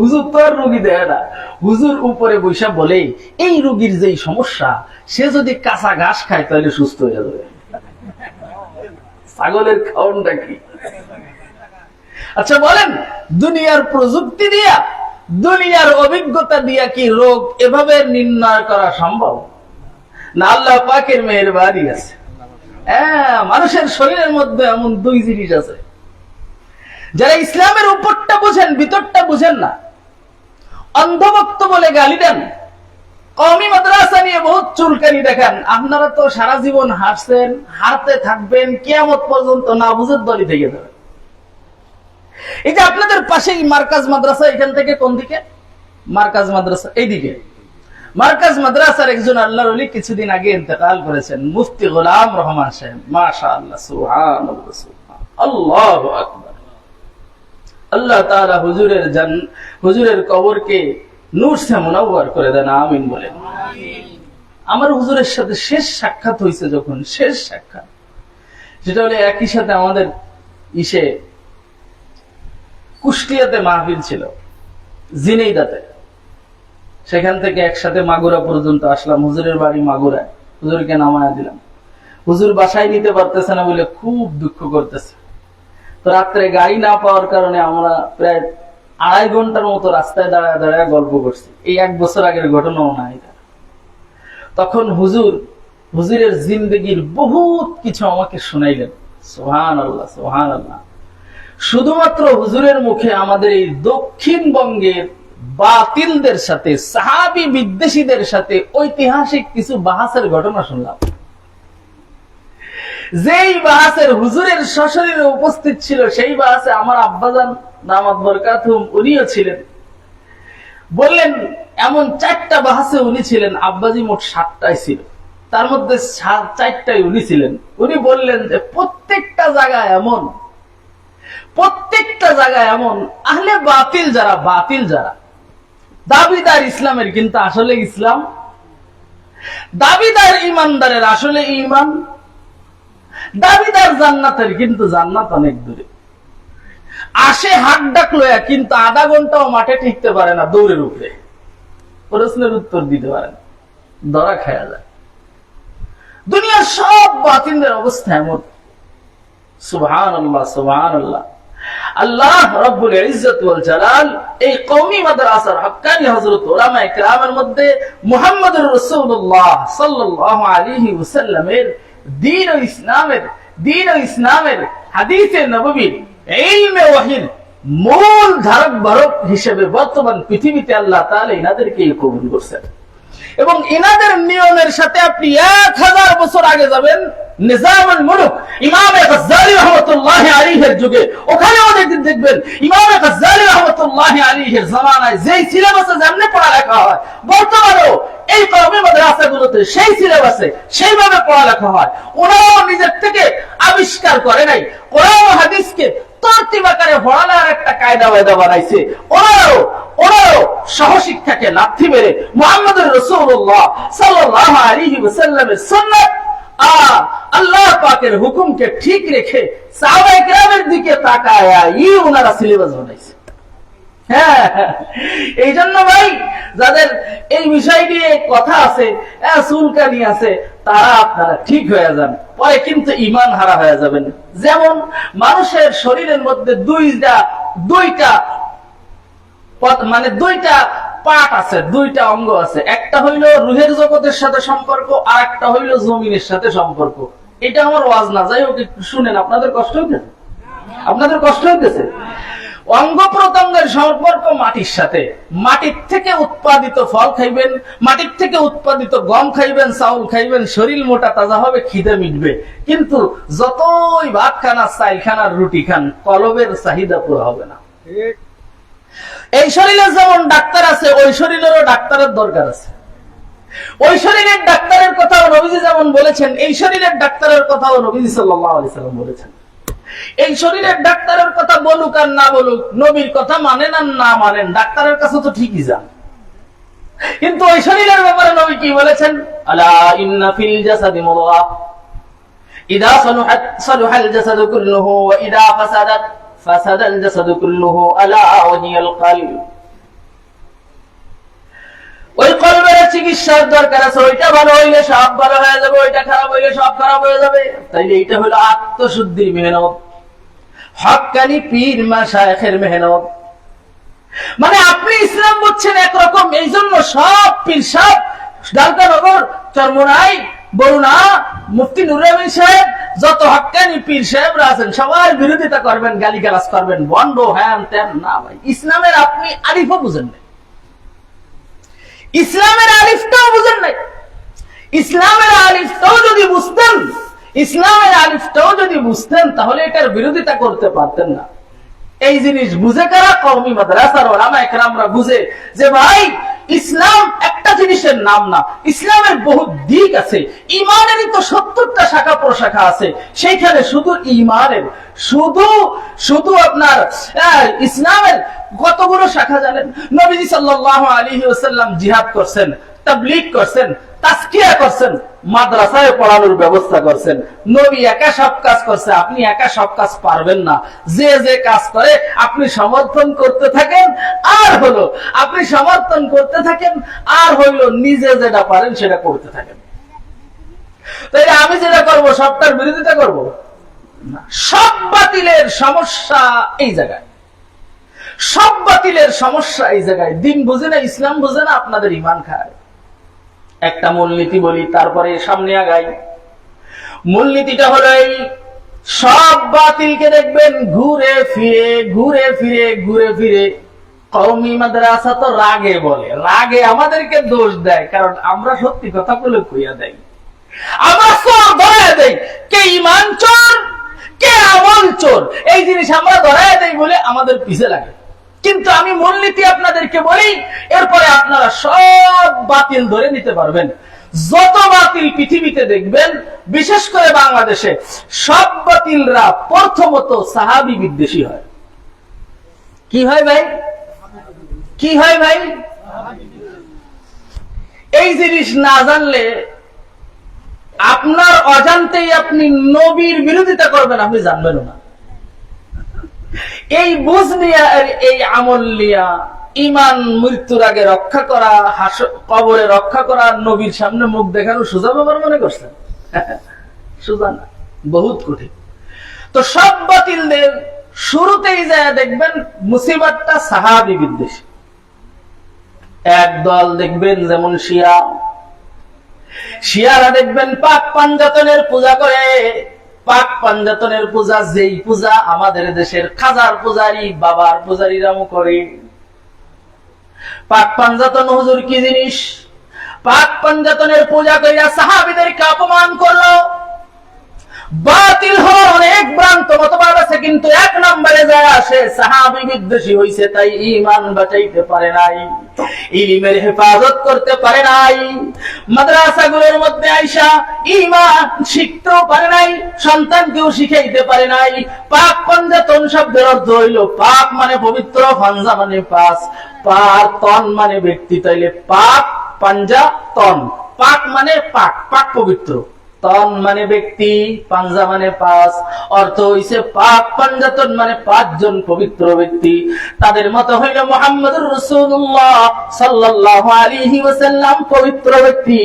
হুজুর তো আর রুগী দেয় না, হুজুর উপরে বৈশা বলে এই রুগীর যেই সমস্যা, সে যদি কাঁচা ঘাস খায় তাহলে সুস্থ হয়ে যাবে। ছাগলের খাওয়ানটা কি? আচ্ছা বলেন, দুনিয়ার প্রযুক্তি দিয়া, দুনিয়ার অভিজ্ঞতা দিয়া কি রোগ এভাবে নির্ণয় করা সম্ভব না? আল্লাহ পাকের মেহেরবানি আছে। মানুষের শরীরের মধ্যে এমন 2 জিনিস আছে, যারা ইসলামের উপরটা বুঝেন ভিতরটা বুঝেন না, অন্ধভক্ত বলে গালি দেন, কওমি মাদ্রাসা নিয়ে বহুত চুলকানি দেখান। আপনারা তো সারা জীবন হারছেন, হারতে থাকবেন, কিয়ামত পর্যন্ত না বুঝের দলই থেকে যাবেন। এই যে আপনাদের পাশেই মার্কাজ মাদ্রাসা, এখান থেকে কোন দিকে মার্কাজ মাদ্রাসা এইদিকে, মার্কাজ মাদ্রাসার একজন আল্লাহর ওলি কিছুদিন আগে ইন্তেকাল করেছেন, মুফতি গোলাম রহমান সাহেব। মাশাআল্লাহ, সুবহানাল্লাহ, আল্লাহু আকবার। আল্লাহ তাআলা হুজুরের কবরকে নূর সে মুনাওয়ার করে দেন, আমিন বলেন। আমার হুজুরের সাথে শেষ সাক্ষাৎ হয়েছে যখন, শেষ সাক্ষাৎ যেটা হলো একই সাথে আমাদের কুষ্টিয়াতে মাহফিল ছিল, জিনেইদাতে। সেখান থেকে একসাথে মাগুরা পর্যন্ত আসলাম। হুজুরের বাড়ি মাগুরায়, হুজুরকে নামায়া দিলাম। হুজুর বাসায় নিতে পারতেছে না বলে খুব দুঃখ করতেছে। তো রাত্রে গাড়ি না পাওয়ার কারণে আমরা প্রায় 2.5 ঘন্টার মতো রাস্তায় দাঁড়ায় দাঁড়ায় গল্প করছি। এই 1 বছর আগের ঘটনাও না এটা। তখন হুজুরের জিন্দেগির বহুত কিছু আমাকে শুনাইলেন। সুবহানাল্লাহ, সুবহানাল্লাহ। শুধুমাত্র হুজুরের মুখে আমাদের এই দক্ষিণবঙ্গের বাতিলদের সাথে, সাহাবী বিদ্বেষীদের সাথে ঐতিহাসিক কিছু বাহাসের ঘটনা শুনলাম। যেই বাহাসের হুজুরের সশরীরে উপস্থিত ছিল, সেই বাহাসে আমার আব্বাজান দামাত বরকাতুহুম উনিও ছিলেন। বললেন এমন 4টা বাহাসে উনি ছিলেন, আব্বাজি মোট 7টায় ছিল, তার মধ্যে 4টায় উনি ছিলেন। উনি বললেন যে প্রত্যেকটা জায়গায় এমন আহলে বাতিল যারা দাবিদার ইসলামের, কিন্তু আসলে ইসলাম, দাবিদার ইমানদারের আসলে ইমান, দাবিদার জান্নাতের কিন্তু জান্নাত অনেক দূরে। আসে হাত ডাক লয়া, কিন্তু আধা ঘন্টাও মাঠে টিকতে পারে না, দৌড়ের উপরে প্রশ্নের উত্তর দিতে পারে না, ধরা খায়া যায়। দুনিয়ার সব বাতিলদের অবস্থা এমন। সুবহানাল্লাহ, সুবহানাল্লাহ। আল্লাহ রাব্বুল ইজ্জত ওয়াল জালাল এই কওমি মাদ্রাসার হক্কানি হযরত উলামায়ে কেরামের মধ্যে মুহাম্মদুর রাসূলুল্লাহ সাল্লাল্লাহু আলাইহি ওয়াসাল্লামের দ্বীন ও ইসলামের হাদিসে নববীর ইলমে ওয়াহির মূল ধারক বাহক হিসেবে বর্তমান পৃথিবীতে আল্লাহ তাআলা ইনাদেরকে কবুল করেছেন। এবং ইনাদের নিয়মের সাথে আপনি 1000 বছর আগে যাবেন, নিজামুল মুলক ইমাম গাজ্জালী রাহমাতুল্লাহি আলাইহির যুগে, ওখানেও দেখবেন ইমাম গাজ্জালী রাহমাতুল্লাহি আলাইহির জামানায় যেই সিলেবাসে যেমনে পড়ালেখা হয়, বর্তমানেও এই কওমি মাদ্রাসাগুলোতে সেই সিলেবাসে সেইভাবে পড়ালেখা হয়। ওনারাও নিজের থেকে আবিষ্কার করে নাই, কোরআন ও হাদিসকে তরতিব আকারে পড়ানোর একটা কায়দা বানাইছে। ওনারাও সহশিক্ষাকে লাথি মেরে মুহাম্মদুর রাসূলুল্লাহ সাল্লাল্লাহু আলাইহি ওয়াসাল্লামের সুন্নাত আল্লাহ পাকের হুকুমকে ঠিক রেখে সাহাবায়ে কেরামের দিকে তাকায়া ওনারা সিলেবাস বানাইছে। হ্যাঁ, এই জন্য ভাই যাদের এই বিষয় নিয়ে কথা আছে, চুলকানি আছে, তারা আপনারা ঠিক হয়ে যান, পরে কিন্তু ঈমান হারা হয়ে যাবেন। যেমন মানুষের শরীরের মধ্যে দুইটা পার্ট আছে, 2টা অঙ্গ আছে। একটা হইল রুহের জগতের সাথে সম্পর্ক, আর একটা হইল জমিনের সাথে সম্পর্ক। এটা আমার ওয়াজ না, যাই হোক একটু শুনেন। আপনাদের কষ্ট হইতেছে? অঙ্গ প্রত্যঙ্গের সম্পর্ক মাটির সাথে। মাটির থেকে উৎপাদিত ফল খাইবেন, মাটির থেকে উৎপাদিত গম খাইবেন, চাউল খাইবেন, শরীর মোটা তাজা হবে, খিদে মিটবে। কিন্তু যতই ভাত খান, চাইল খান আর রুটি খান, কলবের চাহিদা পুরো হবে না। এই শরীরে যেমন ডাক্তার আছে, ওই শরীরেরও ডাক্তারের দরকার আছে। ওই শরীরের ডাক্তারের কথাও নবীজি যেমন বলেছেন, এই শরীরের ডাক্তারের কথাও নবীজি সাল্লাল্লাহু আলাইহি সাল্লাম বলেছেন। এই শরীরের ডাক্তারের কথা বলুক আর না বলুক, নবীর কথা মানেন আর না মানেন, ডাক্তারের কাছে তো ঠিকই যান। কিন্তু ওই শরীরের ব্যাপারে নবী কি বলেছেন? আলা ইন্না ফিল জাসাদি মুদগাহ ইদা সালুহাত সালুহাল জাসাদু কুল্লুহু ওয়া ইদা ফাসাদাত ফাসাদাল জাসাদু কুল্লুহু আলা ওয়া হিয়াল কলব। ওই কলবের চিকিৎসার দরকার আছে। ওইটা ভালো হইলে সব ভালো হয়ে যাবে, ওইটা খারাপ হইলে সব খারাপ হয়ে যাবে। তাইলে এটা হলো আত্মশুদ্ধির মেহনত, হক্কানি পীর মাশায়েখের মেহনত। মানে আপনি ইসলাম বুঝছেন একরকম, এই জন্য সব পীর সাহেব, ডালকানগর, চরমোনাই, বরুণা, মুফতি নুরুল আমিন সাহেব, যত হক্কানি পীর সাহেবরা আছেন সবার বিরোধিতা করবেন, গালিগালাজ করবেন, বন্ড হ্যান ত্যান। না ভাই, ইসলামের আপনি আরিফও বুঝেন না, ইসলামের আলিফটাও বুঝেন নাই। ইসলামের আলিফটাও যদি বুঝতেন তাহলে এটার বিরোধিতা করতে পারতেন না। এই জিনিস বুঝে কারা? কওমি মাদ্রাসার উলামা ইকরামরা বুঝে যে ভাই ইসলাম একটা জিনিসের নাম না, ইসলামের বহু দিক আছে, ইমানেরই তো 70টা শাখা প্রশাখা আছে। সেইখানে শুধু ইমানের শুধু আপনার ইসলামের কতগুলো শাখা জানেন? নবীজি সাল্লাল্লাহু আলাইহি ওয়াসাল্লাম জিহাদ করছেন, তাবলীগ করছেন, তাজকিয়া করছেন, মাদ্রাসায় পড়ানোর ব্যবস্থা করছেন। নবী একা সব কাজ করছে, আপনি একা সব কাজ পারবেন না। যে যে কাজ করে আপনি সমর্থন করতে থাকেন, আর হলো আপনি সমর্থন করতে থাকেন, আর হইলো নিজে যেটা পারেন সেটা করতে থাকেন। তাই আমি যেটা করব সবটার বিরোধিতা করব না। সব বাতিলের সমস্যা এই জায়গায়, সব বাতিলের সমস্যা এই জায়গায়। দিন বুঝে না, ইসলাম বুঝে না, আপনাদের ইমান খায়। একটা মূলনীতি বলি, তারপরে সামনে আগাই। মূলনীতিটা হলো এই, সব বাতিলকে দেখবেন ঘুরে ফিরে কওমি মাদ্রাসা তো রাগে বলে, রাগে আমাদেরকে দোষ দেয়, কারণ আমরা সত্যি কথা বলে কইয়া দেই, আমরা চোর ধরায় দেই, কে ইমান চোর কে আমল চোর, এই জিনিস আমরা ধরায় দেই বলে আমাদের পিছে লাগে। কিন্তু আমি মূলনীতি আপনাদেরকে বলি, এরপরে আপনারা সব বাতিল ধরে নিতে পারবেন। যত বাতিল পৃথিবীতে দেখবেন, বিশেষ করে বাংলাদেশে, সব বাতিলরা প্রথমত সাহাবী বিদ্বেষী হয়। কি হয় ভাই? কি হয় ভাই? এই জিনিস না জানলে আপনার অজান্তেই আপনি নবীর বিরোধিতা করবেন, আপনি জানবেন না। এই বুঝ নিয়া, এই আমল নিয়া, ইমান মৃত্যুর আগে রক্ষা করা, কবরে রক্ষা করা, নবীর সামনে মুখ দেখানো সোজা ব্যাপার মনে করছেন? সোজা না, বহুত কঠিন। তো সব বাতিলদের শুরুতেই যায় দেখবেন মুসিবতটা সাহাবী বিদ্বেষী। একদল দেখবেন যেমন শিয়ারা দেখবেন পাক পাঞ্জাতনের পূজা করে। পাক পাঞ্জাতনের পূজা, যেই পূজা আমাদের দেশের খাজার পূজারী, বাবার পূজারীরাও করে। পাক পাঞ্জাতন হুজুর কি জিনিস? পাক পাঞ্জাতনের পূজা কইরা সাহাবীদেরকে অপমান করলো। বাতিল হওয়ার অনেক ভ্রান্ত মতবাদ আছে, কিন্তু এক নম্বরে যায় আসে সাহাবী বিদ্বেষী হইছে, তাই ঈমান বাঁচাইতে পারে নাই, ইলমের হেফাজত করতে পারে নাই, মাদ্রাসাগুলোর মধ্যে আইসা ঈমান শিখতেও পারে নাই, সন্তানকেও শিখাইতে পারে নাই। পাক পাঞ্জাতন শব্দের অর্থ হইল পাক মানে পবিত্র, পাঞ্জা মানে পাঁচ, পাক তন মানে ব্যক্তি, তাইলে পাক পাঞ্জাতন, পাক মানে পাক, পাক পবিত্র, তন মানে ব্যক্তি, পাঞ্জা মানে পাঁচ, অর্থ হইছে পাক পাঞ্জাতন মানে 5 জন পবিত্র ব্যক্তি। তাদের মত হইল মুহাম্মদুর রাসূলুল্লাহ সাল্লাল্লাহু আলাইহি ওয়াসাল্লাম পবিত্র ব্যক্তি।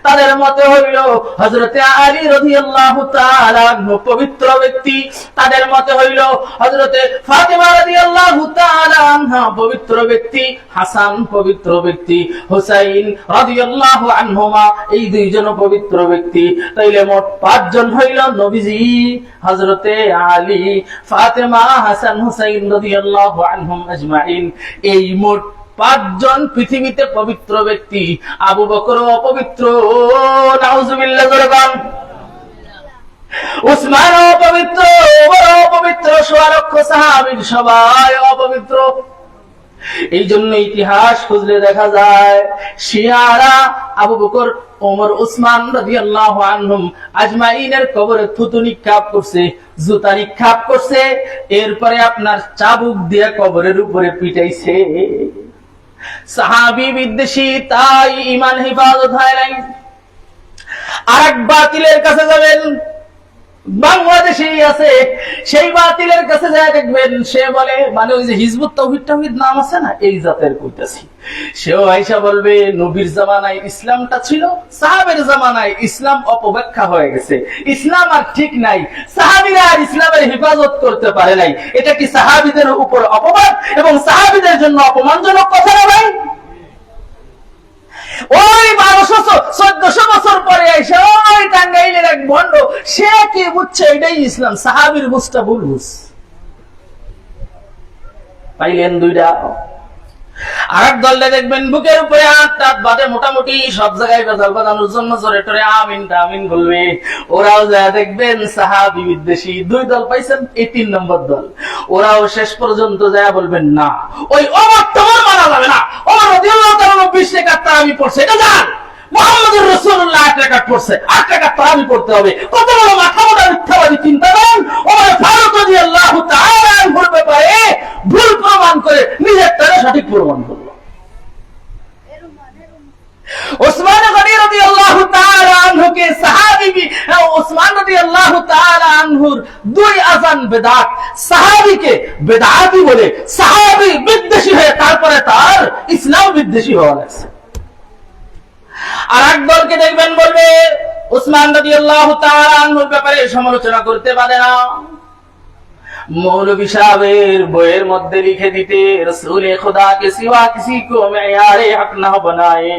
তাদের মত হইল হযরতে আলী রাদিয়াল্লাহু তাআলা পবিত্র ব্যক্তি। তাদের মত হইল হযরতে ফাতিমা রাদিয়াল্লাহু তাআলা আনহা পবিত্র ব্যক্তি, হাসান পবিত্র ব্যক্তি, হুসাইন রাদিয়াল্লাহু আনহুমা এই দুইজন পবিত্র ব্যক্তি। তাইলে মোট 5 জন হইল নবীজি, হযরতে আলী, ফাতেমা, হাসান, হুসাইন রাদিয়াল্লাহু আনহুম আজমাইন। এই মোট 5 জন পৃথিবীতে পবিত্র ব্যক্তি। আবু বকর অপবিত্র, নাউজুবিল্লাহ জরবান। উসমান অপবিত্র, ওমর অপবিত্র, 100 লক্ষ সাহাবীর সবাই অপবিত্র। এই জন্য ইতিহাস খুঁজলে দেখা যায় শিয়ারা আবু বকর, ওমর, উসমান রাদিয়াল্লাহু আনহুম আজমাইনের কবরে থুতু নিক্ষেপ করছে, জুতা নিক্ষেপ করছে, এরপরে আপনার চাবুক দিয়ে কবরের উপরে পিটাইছে। সাহাবী বিদ্বেষী, তাই ঈমান হেফাজত হয় নাই। আরেক বাতিলের কাছে যাবেন, বাংলাদেশেই আছে, সেই বাতিলের কাছে যায় দেখবেন সে বলে, মানে ওই যে হিজবুত তাওহীদ নাম আছে না, এই জাতের কইতাছি, সেও আইসা বলবে নবীর জামানায় ইসলামটা ছিল, সাহাবের জামানায় ইসলাম অপব্যাখ্যা হয়ে গেছে, ইসলাম আর ঠিক নাই, সাহাবীরা আর ইসলামের হেফাজত করতে পারে নাই। এটা কি সাহাবীদের উপর অপবাদ এবং সাহাবীদের জন্য অপমানজনক কথা না ভাই? ওই 1200-1400 বছর পরে এসে ওই টাঙ্গাইলের এক ভণ্ড, সে কি বুঝছে এটাই ইসলাম? সাহাবীর বুঝটা ভুল বুঝ। পাইলেন দুইটা। আরেক দলটা দেখবেন বুকের উপরে হাত বাঁধে, মোটামুটি সব জায়গায় বেজাল বাঁধানোর জন্য জোরে টোরে আমিন আমিন বলবে। ওরাও যা দেখবেন সাহাবী বিদ্বেষী। দুই দল পাইছেন, এই 3 নম্বর দল। ওরাও শেষ পর্যন্ত যা বলবেন না, ওই ওমর তোমার মানা যাবে না, ওমর রাদিয়াল্লাহু তাআলা 20 রাকাত তারাবি পড়ছে, এটা জান। মুহাম্মদুর রাসূলুল্লাহ 8 রাকাত পড়ছে, 8 রাকাত তারাবি পড়তে হবে। কত বড় মাথা মোটা মিথ্যাবাদী চিন্তা করেন। ওমর ফারুক রাদিয়াল্লাহু তাআলা আনহুর ব্যাপারে ভুল প্রমাণ করে নিজের তারে সঠিক প্রমাণ করলো। ওসমান গনি রাদিয়াল্লাহু তাআলা আনহুকে সাহাবী, ওসমান রাদিয়াল্লাহু তাআলা আনহুর 2 আযান বেদাত, সাহাবীকে বেদাতি বলে সাহাবী বিদ্বেষী হয়ে তারপরে তার ইসলাম বিদ্বেষী হওয়া লাগছে। আর এক দলকে দেখবেন বলবে ওসমান রাদিয়াল্লাহু তাআলা আনহুর ব্যাপারে সমালোচনা করতে পারে না। मौलवी साहबेर বইয়ের মধ্যে লিখে দিতে रसूल खुदा के सिवा किसी को मेयारे हक ना बनाए,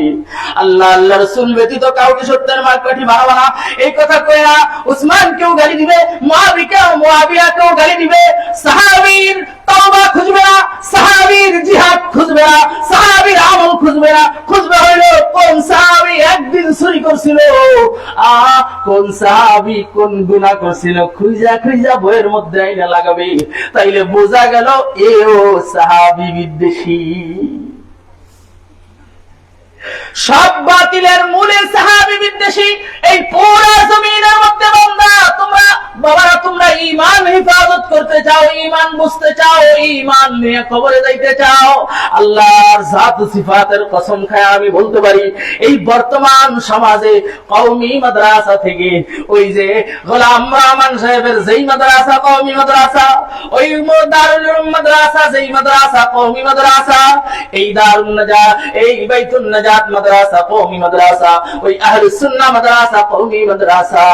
আল্লাহ আল্লাহ রাসূল ব্যতীত কাউকে সত্যের মাপকাঠি বানাবে না। এই কথা কয় না উসমান কেও গালি দিবে, মুয়াবিয়া কেও গালি দিবে, সাহাবীর তওবা খুঁজবে না, সাহাবীর জিহাদ খুঁজবে না, সাহাবীর আমল খুঁজবে না। খুঁজবে হইলো কোন সাহাবী একদিন চুরি করছিল, কোন সাহাবী কোন গুনাহ করছিল, খুঁজা খুঁজা বইয়ের মধ্যে আইনা লাগাবে। তাইলে বোঝা গেল এও সাহাবী বিদ্বেষী। সব বাতিলের মূলে সাহাবী বিদ্বেষী। এই পুরো জমিনের মধ্যে বান্দা তোমরা বাবারা, তোমরা ঈমান হেফাজত করতে চাও, ঈমান বুঝতে চাও, ঈমান নিয়ে কবরে যাইতে চাও, আল্লাহর জাত ও সিফাতের কসম খায় আমি বলতে পারি, এই বর্তমান সমাজে কওমি মাদ্রাসা থেকে ওই যে গোলাম রহমান সাহেবের যেই মাদ্রাসা কওমি মাদ্রাসা, ওই দারুল উলুম মাদ্রাসা যেই মাদ্রাসা কওমি মাদ্রাসা, এই দারুন নাজাত, এই বাইতুন নাজাত মাদ্রাসা কওমি মাদ্রাসা, ওই আহলুস সুন্নাহ মাদ্রাসা কওমি মাদ্রাসা,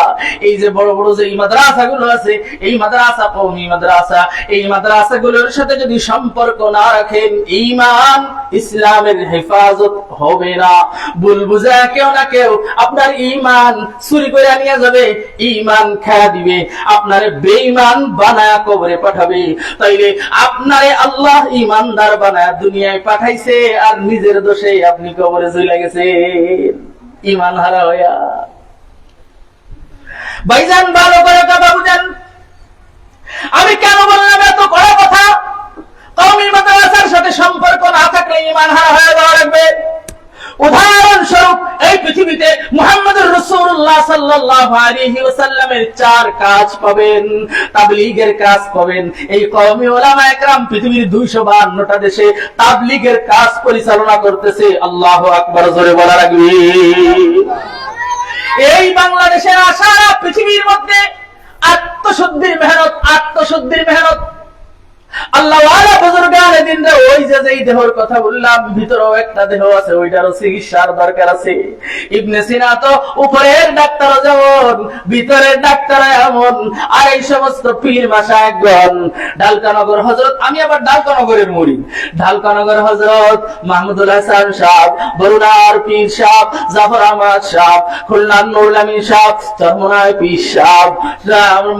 এই যে বড় বড় যে মাদ্রাসাগুলো আছে, এই মাদ্রাসা কওমি মাদ্রাসা, এই মাদ্রাসাগুলোর সাথে যদি সম্পর্ক না রাখেন ঈমান ইসলামের হেফাজত হবে না। ভুল বুঝা কেউ না কেউ আপনার ঈমান চুরি করে নিয়ে যাবে, ঈমান খায়া দিবে, আপনারে বেঈমান বানায়া কবরে পাঠাবে। তাইলে আপনারে আল্লাহ ঈমানদার বানায়া দুনিয়ায় পাঠাইছে, আর নিজের দোষে আপনি কবরে চলে গেছেন ঈমান হারা হইয়া। ভাইজান ভালো করে কথা বুঝেন। আমি কেন বললাম এত কড়া কথা? কওমি মাদ্রাসার সাথে সম্পর্ক না থাকলে ঈমান হারা হয়ে যাওয়া লাগবে। উদাহরণস্বরূপ এই পৃথিবীতে মুহাম্মদুর রাসূলুল্লাহ সাল্লাল্লাহু আলাইহি ওয়াসাল্লামের 4 কাজ পাবেন। তাবলীগের কাজ পাবেন। এই কওমি উলামায়ে কেরাম পৃথিবীর 252টা দেশে তাবলীগের কাজ পরিচালনা করতেছে। আল্লাহু আকবার, জোরে বলা লাগবে। এই বাংলাদেশের সারা পৃথিবীর মধ্যে আত্মশুদ্ধির মেহনত আল্লাহ ওয়ালা বুজুর্গানে দিন রে, ওই যে যেই দেহর কথা বললাম ভিতরেও একটা দেহ আছে, ওইটারও চিকিৎসার দরকার আছে। ইবনে সিনা তো উপরের ডাক্তার যেমন ভিতরের ডাক্তার এমন। আর এই সমস্ত পীর মাশায়েখগণ, ঢালকানগর হযরত, আমি আবার ঢালকানগরের মুরিদ, ঢালকানগর হযরত মাহমুদুল হাসান সাহেব, বরুণার পীর সাহেব, জাফর আহমদ সাহেব, খুলনার নুরুল আমিন সাহেব, চরমনায় পীর সাহেব,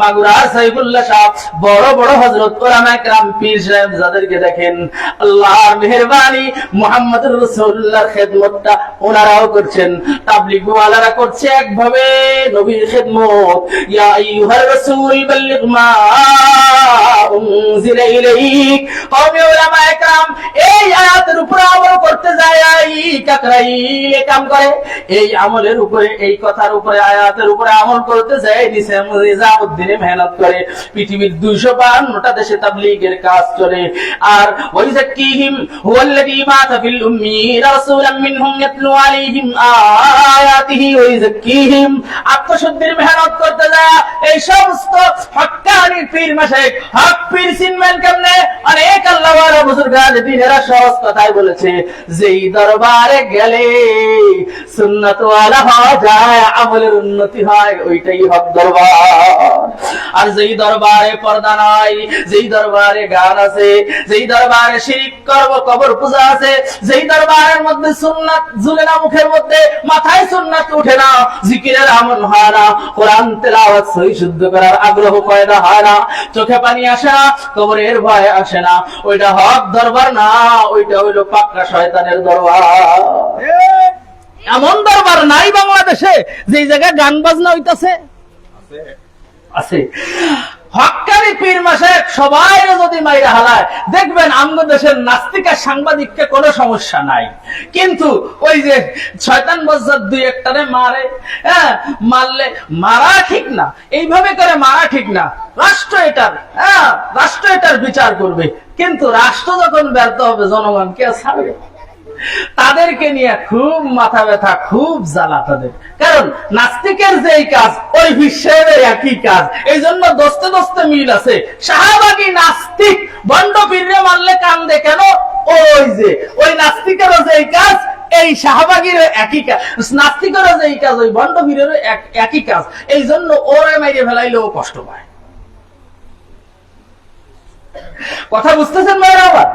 মাগুরার সাইফুল্লাহ সাহেব, বড় বড় হযরত ওলামায়ে কেরাম পীর সাহেব যাদেরকে দেখেন, আল্লাহর মেহেরবানি মুহাম্মদুর রাসূলুল্লাহর খেদমতটা ওনারাও করছেন, তাবলীগ ওয়ালারা করছে একভাবে নবীর খেদমত। ইয়া আইয়ুহার রাসূল বাল্লিগ মা উনজিলা ইলাইক। কওমি উলামায়ে কেরাম এই আয়াতের উপর আমল করতে যায়, এই কাকরাই কাম করে, এই আমলের উপরে, এই কথার উপরে, আয়াতের উপরে আমল করতে যায় নিজামউদ্দিনে মেহনত করে। পৃথিবীর 252টা দেশে তাবলীগের কাজ চলে। আর ওই যাকিহিম হুয়াল্লাযী বা'আথা ফিল উম্মিয়িনা রাসূলাম মিনহুম ইয়াতলু আলাইহিম আয়াতিহি ওয়া যাকিহিম। আত্মশুদ্ধির মেহনত করতে যায় এই সমস্ত হক্কানি পীর মাশায়েখ। হক পীর চিনবেন কেমনে? অনেক আল্লাহ ওয়ালা বুজুর্গান দিনেরা সহজ কথাই বলেছে, যেই দরবারে গেলে সুন্নাত ওয়ালা হওয়া যায়, আমলের উন্নতি হয়, ওইটাই হক দরবার। আর যেই দরবারে পর্দা নাই, যেই দরবারে গান আছে, যেই দরবারে শিরক করব, কবর পূজা আছে, যেই দরবারের মধ্যে সুন্নাত ঝুলে না, মুখের মধ্যে মাথায় সুন্নাত উঠে না, জিকিরের আমল হয় না, কোরআন তেলাওয়াত সহি শুদ্ধ করার আগ্রহ পয়দা হয় না, চোখে পানি আসে না, কবরের ভয় আসে না, ওইটা হক হক দরবার না, ওইটা হইলো পাক্কা শয়তানের দরবার। এমন দরবার নাই বাংলাদেশে যে জায়গায় গান বাজনা হইতাছে? আছে। হক্কানি পীর মাসেক সবাই যদি মাইরা হালায়, দেখবেন আমগো দেশের নাস্তিকা সাংবাদিককে কোনো সমস্যা নাই। কিন্তু ওই যে শয়তান বজ্জাত দুই একটারে মারে, হ্যাঁ, মারলে মারা ঠিক না, এইভাবে করে মারা ঠিক না। রাষ্ট্র এটার, হ্যাঁ, রাষ্ট্র এটার বিচার করবে। কিন্তু রাষ্ট্র যখন ব্যর্থ হবে, জনগণকে ছাড়বে। তাদেরকে নিয়ে খুব মাথা ব্যথা, খুব জ্বালা তাদের। কারণ নাস্তিকের যেই কাজ, ওই বিশ্বের একই কাজ। এই জন্য দোস্তে দোস্তে মিল আছে। শাহবাগী নাস্তিক বন্ড পীরে মারলে কান্দে কেন? ওই যে ওই নাস্তিকেরও যেই কাজ, এই শাহবাগীর একই কাজ। নাস্তিকেরও যেই কাজ, ওই বন্ড পীরেরও একই কাজ। এই জন্য ওরে মাইরে ফেলাইলেও কষ্ট পায়। কথা বুঝতেছেন মেয়েরা? আবার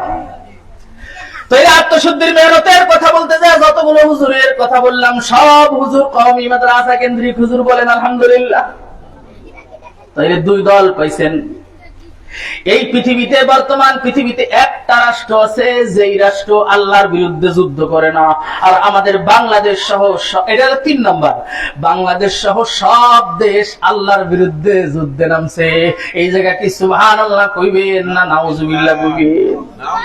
তো এই আত্মশুদ্ধির মেহনতের কথা বলতে যায়, যতগুলো হুজুরের কথা বললাম, সব হুজুর কওমি মাদ্রাসা কেন্দ্রিক হুজুর। বলেন আলহামদুলিল্লাহ। তাইলে দুই দল পাইছেন। এই পৃথিবীতে, বর্তমান পৃথিবীতে একটা রাষ্ট্র আছে, যেই রাষ্ট্র আল্লাহর বিরুদ্ধে যুদ্ধ করে না। আর আমাদের বাংলাদেশ সহ, এটা হলো 3 নম্বর, বাংলাদেশ সহ সব দেশ আল্লাহর বিরুদ্ধে যুদ্ধে নামছে। এই জায়গা কি সুবহানাল্লাহ কইবেন না নাউজুবিল্লাহ কইবেন?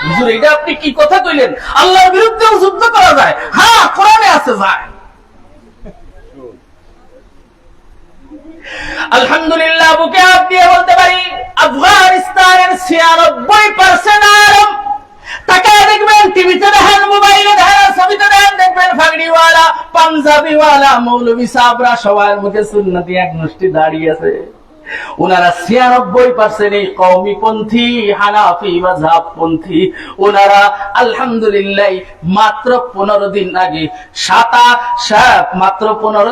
হুজুর এটা আপনি কি কথা কইলেন? আল্লাহর বিরুদ্ধেও যুদ্ধ করা যায়? হ্যাঁ, কোরআনে আছে যায়। আলহামদুলিল্লাহ বুকে হাত দিয়ে বলতে পারি, আফগানিস্তানের 96% আলেম, তাকায় দেখবেন, টিভিতে দেখেন, মোবাইলে দেখেন, ছবিতে দেখেন, দেখবেন ফাগড়িওয়ালা, পাঞ্জাবিওয়ালা, মৌলভী সাহেবরা সবার মুখে সুন্নতি এক মুষ্টি দাঁড়িয়ে আছে। ওনারা 96% এই কওমিপন্থী, হানাফি মাযহাব পন্থী। ওনারা আলহামদুলিল্লাহ মাত্র 15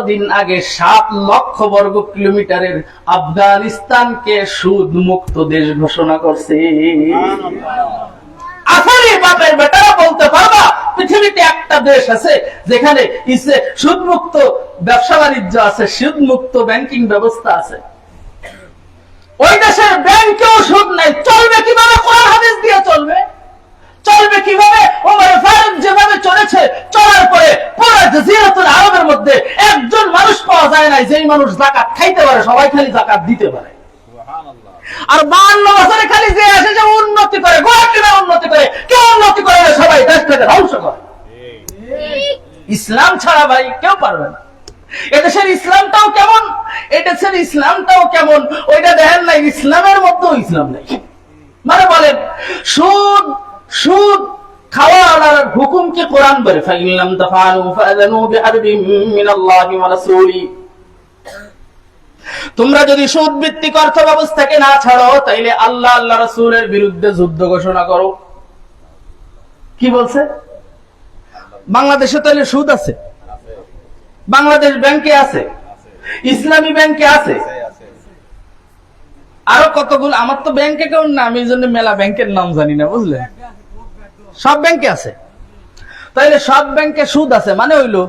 দিন আগে 7 লক্ষ বর্গ কিলোমিটারের আফগানিস্তানকে সুদ মুক্ত দেশ ঘোষণা করছে। আসলে বাপের বেটারা বলতে পারবা পৃথিবীতে একটা দেশ আছে যেখানে সুদ মুক্ত ব্যবসা বাণিজ্য আছে, সুদ মুক্ত ব্যাংকিং ব্যবস্থা আছে? ওই দেশের ব্যাংকেও সুদ নাই। চলবে কিভাবে? কোরআন হাদিস দিয়ে চলবে। চলবে কিভাবে? ওমর ফারুক যেভাবে চলেছে, চলার পরে পুরো জাজিরাতুল আরবের মধ্যে একজন মানুষ পাওয়া যায় না যেই মানুষ যাকাত খাইতে পারে। সবাই খালি যাকাত দিতে পারে। আর 52 বছরে খালি যে আসে যে উন্নতি করে, গোয়াটিরা উন্নতি করে, কেউ উন্নতি করে না, সবাই দেশটাকে ধ্বংস করে। ইসলাম ছাড়া ভাই কেউ পারবে না। এদেশের ইসলামটাও কেমন, এদেশের ইসলামটাও কেমন, ওইটা দেখেন না। ইসলামের মধ্যেও ইসলাম নেই। মানে বলেন, সুদ সুদ খাওয়ার হুকুম কি কোরআন বলে? ফাইন লাম তাফআলু ফাযানু বিহারবিন মিনাল্লাহি ওয়া রাসূলি। তোমরা যদি সুদ ভিত্তিক অর্থ ব্যবস্থাকে না ছাড়ো, তাইলে আল্লাহ আল্লাহ রাসূলের বিরুদ্ধে যুদ্ধ ঘোষণা করো। কি বলছে? বাংলাদেশে তাইলে সুদ আছে? বাংলাদেশ ব্যাংকে আছে, ইসলামী ব্যাংকে আছে, আরো কতগুলো। আমার তো ব্যাংক অ্যাকাউন্ট না, আমি এই জন্য মেলা ব্যাংকের নাম জানি না, বুঝলেন? সব ব্যাংকে আছে। তাইলে সব ব্যাংকে সুদ আছে মানে হইলো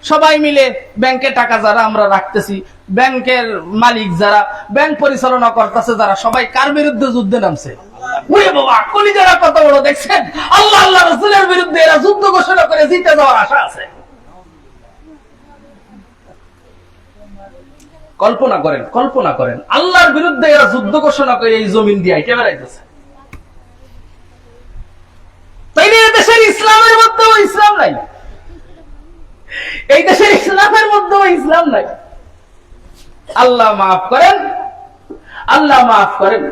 সবাই মিলে ব্যাংকে টাকা যারা আমরা রাখতেছি, ব্যাংকের মালিক যারা, ব্যাংক পরিচালনা করতেছে যারা, সবাই কার বিরুদ্ধে যুদ্ধে নামছে? ওরে বাবা, কলিজারা কত বড় দেখছেন? আল্লাহ আল্লাহ রাসূলের বিরুদ্ধে এরা যুদ্ধ ঘোষণা করে জিতে যাওয়ার আশা আছে। কল্পনা করেন, কল্পনা করেন, আল্লাহর বিরুদ্ধে এরা যুদ্ধ ঘোষণা করে এই জমিন দিয়ে আইতে বেড়াইতেছে। তাইলে এই দেশের ইসলামের মধ্যেও ইসলাম নাই, এই দেশের ইসলামের মধ্যেও ইসলাম নাই। আল্লাহ মাফ করেন, আল্লাহ মাফ করেন।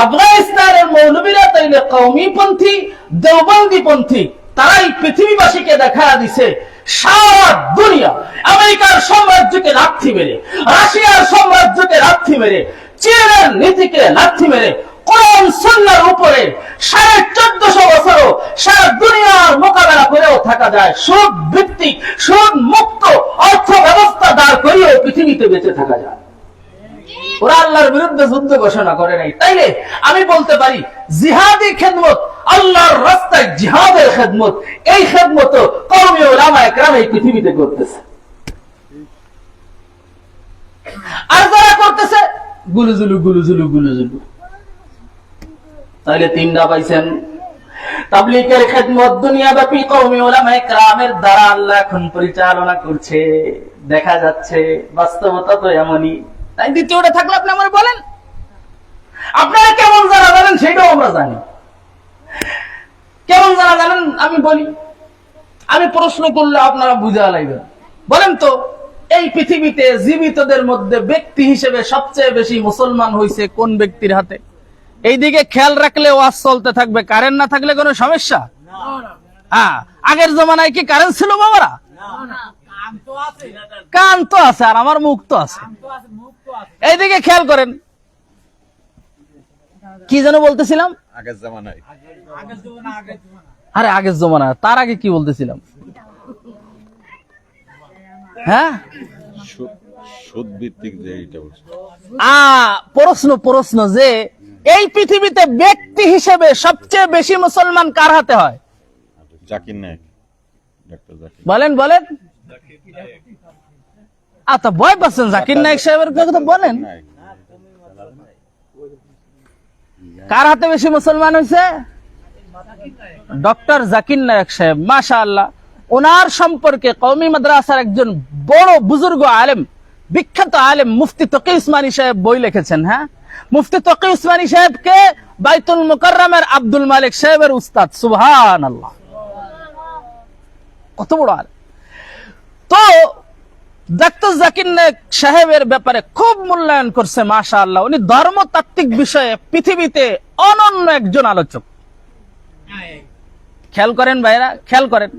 আফগানিস্তানের মৌলবীরা তাইলে কওমিপন্থী, দেওবন্দিপন্থী, তারাই পৃথিবীবাসীকে দেখা দিছে সারা দুনিয়া আমেরিকার সাম্রাজ্যকে লাথি মেরে, রাশিয়ার সাম্রাজ্যকে লাথি মেরে, চীনের নীতিকে লাথি মেরে, কোরআন সুন্নাহর উপরে 1450 বছরও সারা দুনিয়ার মোকাবেলা করেও থাকা যায়। সুদ ভিত্তিক, সুদ মুক্ত অর্থ ব্যবস্থা দাঁড় করিয়েও পৃথিবীতে বেঁচে থাকা যায়। ওরা আল্লাহর বিরুদ্ধে যুদ্ধ ঘোষণা করে নাই। তাইলে আমি বলতে পারি জিহাদি খেদমত, আল্লাহর রাস্তায় জিহাদের খেদমত, এই খেদমত কওমি উলামায়ে কেরাম এই পৃথিবীতে করতেছে। আর যারা করতেছে গুলুজুলু গুলুজুলু গুলুজুলু। তাইলে তিনটা পাইছেন। তাবলীগের খেদমত দুনিয়াব্যাপী কওমি উলামায়ে কেরামের দ্বারা আল্লাহ এখন পরিচালনা করছে, দেখা যাচ্ছে। বাস্তবতা তো এমনই। তাই দ্বিতীয়টা থাকলে আপনি আমার বলেন, আপনারা কেমন যারা জানেন সেটাও আমরা জানি। কেমন যারা জানেন আমি বলি, আমি প্রশ্ন করলে আপনারা বুঝা লাগবেন। বলেন তো, এই পৃথিবীতে জীবিতদের মধ্যে ব্যক্তি হিসেবে সবচেয়ে বেশি মুসলমান হয়েছে কোন ব্যক্তির হাতে? এইদিকে খেয়াল রাখলে ওয়াজ চলতে থাকবে, কারেন্ট না থাকলে কোনো সমস্যা? হ্যাঁ, আগের জমানায় কি কারেন্ট ছিল বাবারা? কান তো আছে, আর আমার মুখ তো আছে। এইদিকে খেয়াল করেন, কি যেন বলতেছিলাম? আগের জামানায়। আরে আগের জমানায়, তার আগে কি বলতেছিলাম? হ্যাঁ, সুদ ভিত্তিক যে এটা প্রশ্ন যে এই পৃথিবীতে ব্যক্তি হিসেবে সবচেয়ে বেশি মুসলমান কার হাতে হয়? জাকির নায়েক, ডক্টর জাকির। বলেন বলেন। আচ্ছা, ভয় পাচ্ছেন জাকির নায়েক সাহেবের কথা বলেন। কার হাতে বেশি মুসলমান হয়েছে? ডক্টর জাকির নায়েক সাহেব। মাশাআল্লাহ, ওনার সম্পর্কে কওমি মাদ্রাসার একজন বড় বুজুর্গ আলেম, বিখ্যাত আলেম মুফতি তকি উসমানী সাহেব বই লিখেছেন। হ্যাঁ, মুফতি তকি উসমানী সাহেবকে বাইতুল মুকাররমের আব্দুল মালিক সাহেবের উস্তাদ। সুবহানাল্লাহ, কত বড় আলেম। তো ডক্টর জাকির নায়েক সাহেবের ব্যাপারে খুব মূল্যায়ন করছে মাশাআল্লাহ। উনি ধর্মতাত্ত্বিক বিষয়ে পৃথিবীতে অনন্য একজন আলোচক। খেয়াল করেন ভাইরা, খেয়াল করেন।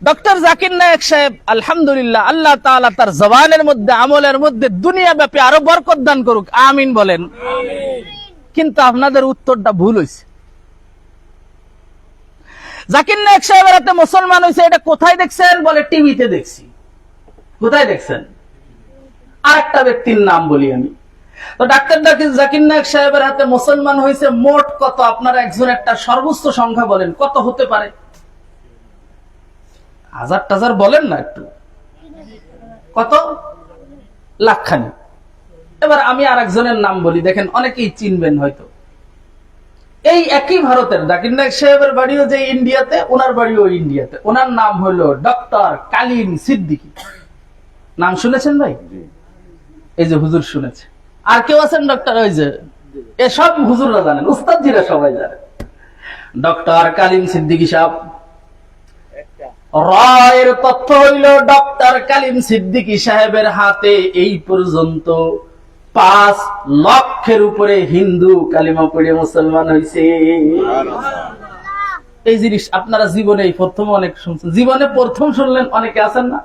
ডক্টর জাকির নায়েক সাহেব আলহামদুলিল্লাহ, আল্লাহ তাআলা তার জবানের মধ্যে আমলের মধ্যে দুনিয়াব্যাপী আরো বরকত দান করুক, আমিন বলেন। কিন্তু আপনাদের উত্তরটা ভুল হয়েছে। জাকির নায়েক সাহেবের হাতে মুসলমান হয়েছে, এটা কোথায় দেখছেন? বলে টিভিতে দেখছি। কোথায় দেখছেন? আরেকটা ব্যক্তির নাম বলি আমি। তো ডাক্তার জাকির নায়েক সাহেবের হাতে মুসলমান হয়েছে মোট কত? আপনারা একজন একটা সর্বোচ্চ সংখ্যা বলেন, কত হতে পারে? হাজার টাজার বলেন না একটু, কত? লাখখানি। এবার আমি আর একজনের নাম বলি, দেখেন অনেকেই চিনবেন হয়তো। এই একই ভারতের জাকির নায়েক সাহেবের বাড়িও যে ইন্ডিয়াতে, ওনার বাড়িও ইন্ডিয়াতে। ওনার নাম হলো ডক্টর কালিম সিদ্দিকী। নাম শুনেছেন ভাই? এই যে হুজুর শুনেছে। আর কেউ আছেন ডক্টর? ওই যে এসব হুজুররা জানেন, উস্তাদজিরা সবাই জানেন। ডক্টর কালিম সিদ্দিকী সাহেব। রায়ের তথ্য হইল ডক্টর কালিম সিদ্দিকী সাহেবের হাতে এই পর্যন্ত 5 লক্ষের উপরে হিন্দু কালিমা পড়ে মুসলমান হয়েছে। এই জিনিস আপনারা জীবনে প্রথম অনেক শুনছেন, জীবনে প্রথম শুনলেন অনেকে আছেন না?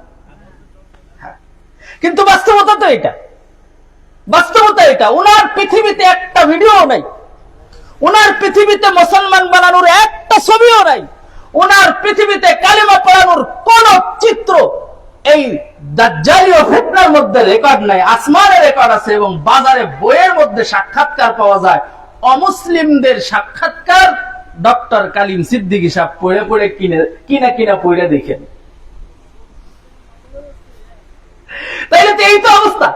কিন্তু বাস্তবতা তো এটা, বাস্তবতা এটা। ওনার পৃথিবীতে একটা ভিডিও নাই, ওনার পৃথিবীতে মুসলমান বানানোর একটা ছবিও নাই, ওনার পৃথিবীতে কালিমা পড়ানোর কোন চিত্র এই দাজ্জালি ও ফিতনার মধ্যে রেকর্ড নাই। আসমানে রেকর্ড আছে এবং বাজারে বইয়ের মধ্যে সাক্ষাৎকার পাওয়া যায়। অমুসলিমদের সাক্ষাৎকার ডক্টর কালিম সিদ্দিকী সাহেব পড়ে পড়ে কিনা পড়ে দেখেন। তাইলে তো এই তো অবস্থা,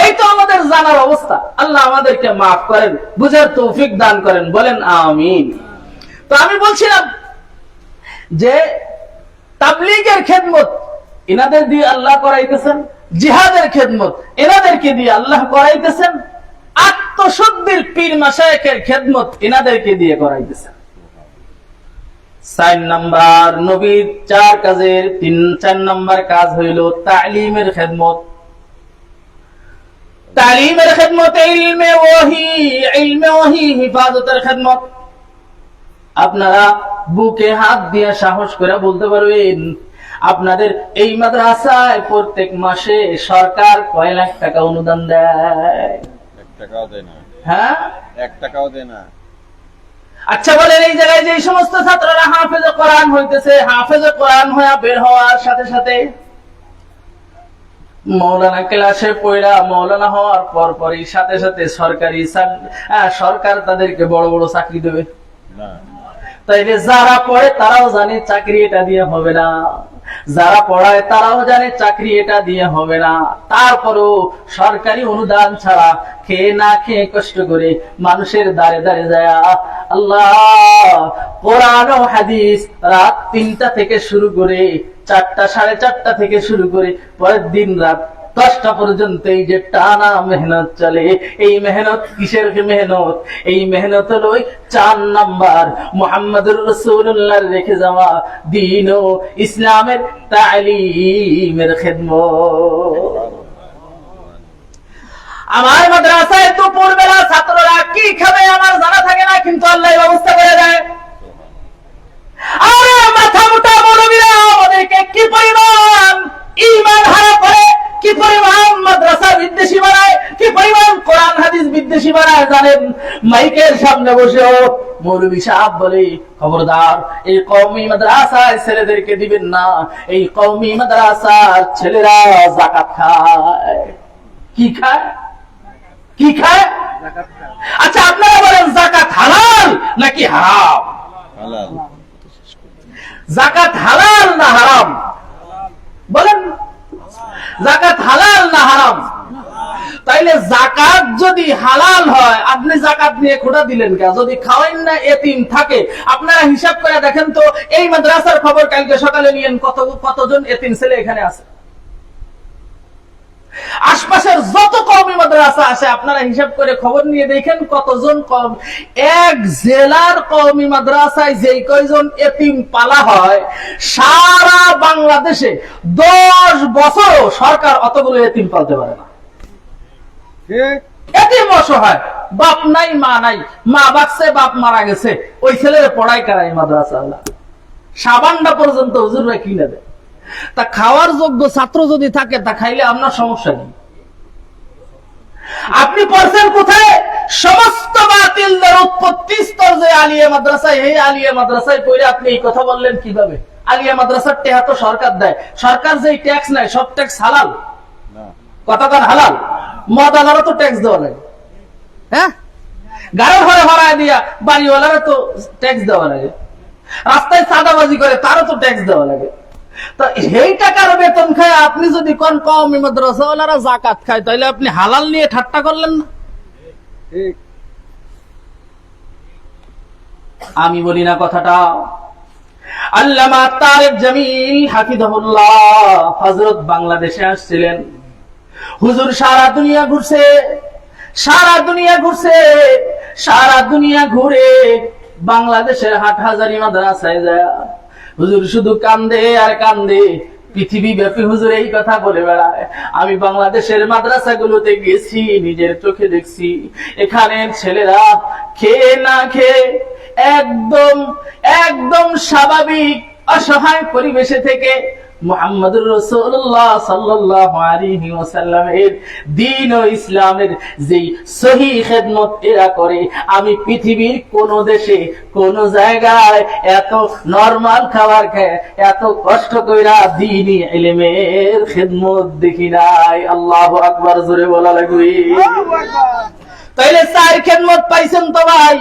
এই তো আমাদের জানার অবস্থা। আল্লাহ আমাদেরকে মাফ করেন, বুঝার তৌফিক দান করেন, বলেন আমিন। তো আমি বলছিলাম যে তাবলীগের খেদমত এনাদের দিয়ে আল্লাহ করাইতেছেন, জিহাদের খেদমত এনাদেরকে দিয়ে আল্লাহ করাইতেছেন, আত্মশুদ্ধির পীর মাশায়েখের খেদমত এনাদেরকে দিয়ে করাইতেছেন। 4 নাম্বার নবীর 4 কাজের 4 নাম্বার কাজ হইল তালিমের খেদমত। তালিমের খেদমত, ইলমে ওহী হিফাজতের খেদমত। আপনারা বুকে হাত দিয়ে সাহস করে বলতে পারবেন আপনাদের এই মাদ্রাসায় প্রত্যেক মাসে সরকার কয় লাখ টাকা অনুদান দেয়? 1 টাকাও দেয় না। হ্যাঁ, 1 টাকাও দেয় না। আচ্ছা বলেন, এই জায়গায় যে সমস্ত ছাত্ররা হাফেজে কোরআন হইতেছে, হাফেজে কোরআন হয়ে বের হওয়ার সাথে সাথে মৌলানা ক্লাসে পড়া, মৌলানা হওয়ার পরই সাথে সাথে সরকার তাদেরকে বড় বড় চাকরি দেবে না? তাইলে যারা পড়ে তারাও জানে চাকরি এটা দিয়ে হবে না। যারা পড়ায় তারাও জানে চাকরি এটা দিয়ে হবে না, তারপরও সরকারি অনুদান ছাড়া খেয়ে না খেয়ে কষ্ট করে মানুষের দ্বারে দ্বারে যায় আল্লাহ কোরআন ও হাদিস রাত 3টা থেকে শুরু করে 4টা 4:30 থেকে শুরু করে পরের দিন রাত 10টা পর্যন্ত এই যে টানা মেহনত চলে, এই মেহনত কিসের মেহনত? এই মেহনত হলো 4 নাম্বার মুহাম্মদুর রাসূলুল্লাহর রেখে যাওয়া দ্বীন ও ইসলামের তালিমের খিদমত। আমার মাদ্রাসায় তো পূর্বেলা ছাত্ররা কি খাবে আমার জানা থাকে না, কিন্তু আল্লাহ ব্যবস্থা করে দেয়। আরে মাথা মোটা মৌলবীরা আমাদেরকে কি পরিমাণ ঈমান হারা করে, কি পরিমাণ মাদ্রাসা বিদ্বেষী বানায়, কি পরিমাণ কোরআন হাদিস বিদ্বেষী বানায় জানেন? মাইকের সামনে বসেও মৌলবী সাহেব বলে, খবরদার এই কওমি মাদ্রাসায় ছেলেদেরকে দিবেন না, এই কওমি মাদ্রাসার ছেলেরা যাকাত খায়। কি খায়? কি খায়? আচ্ছা আপনারা বলেন যাকাত হালাল নাকি হারাম? হালাল। যাকাত হালাল না হারাম? বলেন যাকাত হালাল না হারাম? তাইলে যাকাত যদি হালাল হয় আপনি যাকাত নিয়ে খোটা দিলেন কেন? যদি খাওয়াইন না এতিম থাকে, আপনারা হিসাব করে দেখেন তো এই মাদ্রাসার খবর কালকে সকালে নিয়েন কতজন এতিম ছেলে এখানে আছে। আশপাশের যত কওমি মাদ্রাসা আছে আপনারা হিসাব করে খবর নিয়ে দেখেন কতজন কম। এক জেলার কওমি মাদ্রাসায় যেই কয়জন এতিম পালা হয়, সারা বাংলাদেশে 10 বছরও সরকার অতগুলো এতিম পালতে পারে না। এতিম অসহায়, বাপ নাই মা নাই, মা বাঁচছে বাপ মারা গেছে, ওই ছেলের পড়াই করায় মাদ্রাসা সাবানটা পর্যন্ত হুজুররা কিনে দেয়। তা খাওয়ার যোগ্য ছাত্র যদি থাকে তা খাইলে আপনার সমস্যা নেই। আপনি পড়ছেন কোথায়? সমস্ত বাতিলদের উৎপত্তি স্তর যে আলিয়া মাদ্রাসায়, এই আলিয়া মাদ্রাসায় পড়ে আপনি এই কথা বললেন কিভাবে? আলিয়া মাদ্রাসার টেহা তো সরকার দেয়, সরকার যে ট্যাক্স নেয় সব ট্যাক্স হালাল। কথাটা হালাল। মদ আলারও তো ট্যাক্স দেওয়া লাগে, হ্যাঁ? গাড়ি ঘরে ভাড়ায় দিয়া বাড়িওয়ালারা তো ট্যাক্স দেওয়া লাগে, রাস্তায় চাঁদাবাজি করে তারও তো ট্যাক্স দেওয়া লাগে। তো এই টাকার বেতন খায় আপনি যদি কোন কওমি মাদ্রাসাওয়ালারা যাকাত খায়, তাহলে আপনি হালাল নিয়ে ঠাট্টা করলেন না? আমি বলি না কথাটা। আল্লামা তারেক জামিল হাফিজাহুল্লাহ হযরত বাংলাদেশে আসছিলেন। হুজুর সারা দুনিয়া ঘুরছে, সারা দুনিয়া ঘুরছে, সারা দুনিয়া ঘুরে বাংলাদেশের হাটহাজারী মাদ্রাসায় যায় হুজুর শুধু কান্দে আর কান্দে। পৃথিবী ব্যাপী হুজুর এই কথা বলে বেড়ায়, আমি বাংলাদেশের মাদ্রাসাগুলোতে গেছি, নিজের চোখে দেখছি এখানের ছেলেরা খেয়ে না খেয়ে একদম একদম স্বাভাবিক অসহায় পরিবেশে থেকে মুহাম্মদুর রাসূলুল্লাহ সাল্লাল্লাহু আলাইহি ওয়াসাল্লামের দ্বীন ও ইসলামের যেই সহিহ খেদমত এরা করে, আমি পৃথিবীর কোন দেশে কোন জায়গায় এত নরমাল খাবার খায়, এত কষ্ট কইরা দ্বীনি ইলমের খেদমত দেখি নাই। আল্লাহু আকবার, জোরে বলা লাগবে। তাইলে 4 খেদমত পাইছেন তো ভাই।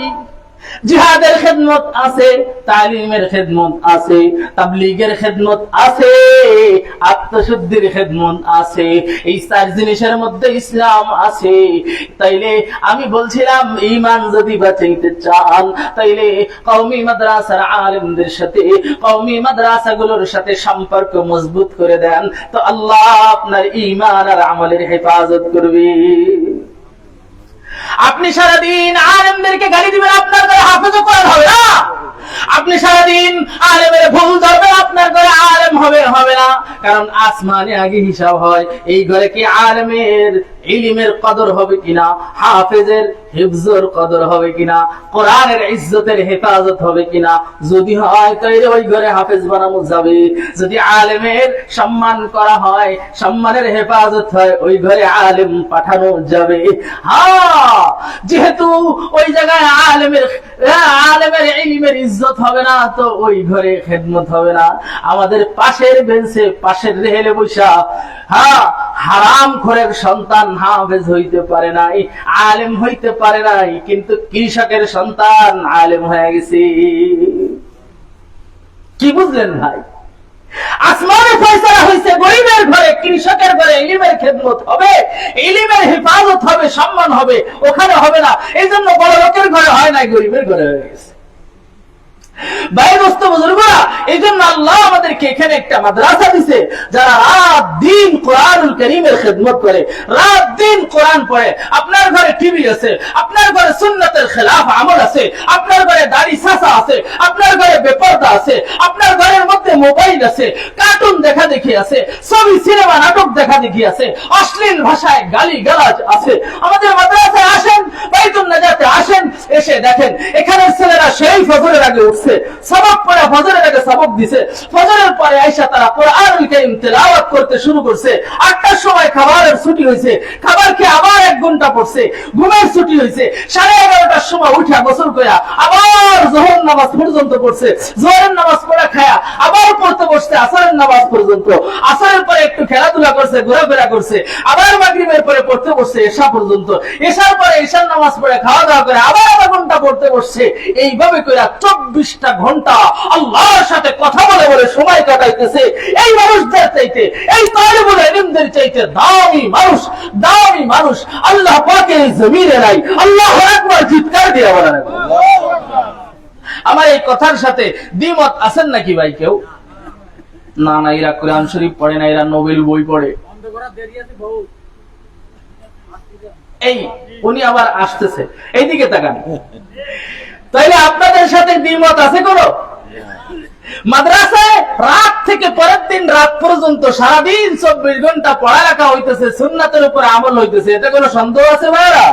জিহাদের খেদমত আছে, তালিমের খেদমত আছে, তাবলীগের খেদমত আছে, আত্মশুদ্ধির খেদমত আছে, এই 4 জিনিসের মধ্যে ইসলাম আছে। তাইলে আমি বলছিলাম ঈমান যদি বাঁচাইতে চান তাইলে কওমি মাদ্রাসার আলেমদের সাথে, কওমি মাদ্রাসাগুলোর সাথে সম্পর্ক মজবুত করে দেন, তো আল্লাহ আপনার ঈমান আর আমলের হেফাজত করবে। আপনি সারাদিন আলেমদেরকে গালি দিবেন, আপনার ঘরে হাফেজও কোরআন হবে না। আপনি সারাদিন আলেমের ভুল ধরবেন, আপনার ঘরে আলেম হবে না। কারণ আসমানে আগে হিসাব হয়, এই ঘরে কি আলেমের ইলমের কদর হবে কিনা, হাফেজের হিফজের কদর হবে কিনা, কোরআনের ইজ্জতের হেফাজত হবে কিনা। যদি হয় তাহলে ওই ঘরে হাফেজ বানানো যাবে, যদি আলেমের সম্মান করা হয়, সম্মানের হেফাজত হয়, ওই ঘরে আলেম পাঠানো যাবে। হ্যাঁ, যেহেতু ওই জায়গায় আলেমের ইলমের ইজ্জত হবে না, তো ওই ঘরে খেদমত হবে না। আমাদের পাশের বেঞ্চে, পাশের রেহেলে বসা, হ্যাঁ, হারাম খোরের সন্তান হাফেজ হইতে পারে নাই, আলেম হইতে পারে নাই, কিন্তু কৃষকের সন্তান আলেম হয়ে গেছে। কি বুঝলেন ভাই? আসমানে ফয়সালা হয়েছে গরিবের ঘরে, কৃষকের ঘরে ইলমের খেদমত হবে, ইলমের হেফাজত হবে, সম্মান হবে, ওখানে হবে না। এই জন্য বড় লোকের ঘরে হয় নাই, গরিবের ঘরে হয়ে গেছে। এই জন্য আল্লাহ আমাদেরকে এখানে একটা মাদ্রাসা দিছে, যারা রাত দিন কোরআনুল কারীমের খেদমত করে, রাত দিন কোরআন পড়ে। আপনার ঘরে টিভি আছে, আপনার ঘরে সুন্নতের খেলাফ আমল আছে, আপনার ঘরে দাড়ি ছাঁচা আছে, আপনার ঘরে বেপরদা আছে, আপনার ঘরের মধ্যে মোবাইল আছে, কার্টুন দেখা দেখি আছে, ছবি সিনেমা নাটক দেখা দেখি আছে, অশ্লীল ভাষায় গালি গালাজ আছে। আমাদের মাদ্রাসায় আসেন, বাইতুন নাজাতে আসেন, এসে দেখেন এখানের ছেলেরা সেই ফজরের আগে উঠছে, সবক পড়ে ফজরের আগে সবক দিছে, ফজরের পরে আয়েশা তারা কোরআনুল কারীম তেলাওয়াত করতে শুরু করছে। 8টার সময় খাবারের ছুটি হয়েছে, খাবার খেয়ে আবার 1 ঘন্টা পড়ছে, ঘুমের ছুটি হয়েছে, 11:30টার সময় উঠা গোসল করে আবার যোহর নামাজ পর্যন্ত পড়ছে, যোহরের নামাজ পড়া খায়া আবার পড়তে বসছে আসরের নামাজ পর্যন্ত, আসরের পরে একটু খেলাধুলা করছে, ঘোরাফেরা করছে, আবার মাগরিবের পরে পড়তে বসছে এশা পর্যন্ত, এশার পরে এশার নামাজ পড়ে খাওয়া দাওয়া করে আবার আধা ঘন্টা পড়তে বসছে। এইভাবে করে 24টা ঘন্টা আল্লাহর সাথে কথা বলে বলে সময় কাটাইতেছে। এই মানুষদের চাইতে, এই তালিবুল ইলমদের চাইতে দামি মানুষ, দামি মানুষ আল্লাহ পাকের এই জমিনে নাই। আল্লাহু আকবার চিৎকার দিয়ে বলেন। আমার এই কথার সাথে দ্বিমত আছেন নাকি ভাই কেউ? না না, এরা কোরআন শরীফ পড়ে না, এরা নোবেল বই পড়ে। এই উনি আবার আসতেছে, এইদিকে তাকান। তাইলে আপনাদের সাথে দ্বিমত আছে কোন? মাদ্রাসায় রাত থেকে পরের দিন রাত পর্যন্ত সারাদিন 24 ঘন্টা পড়ালেখা হইতেছে, সুন্নাতের উপরে আমল হইতেছে, এতে কোনো সন্দেহ আছে ভাইরা?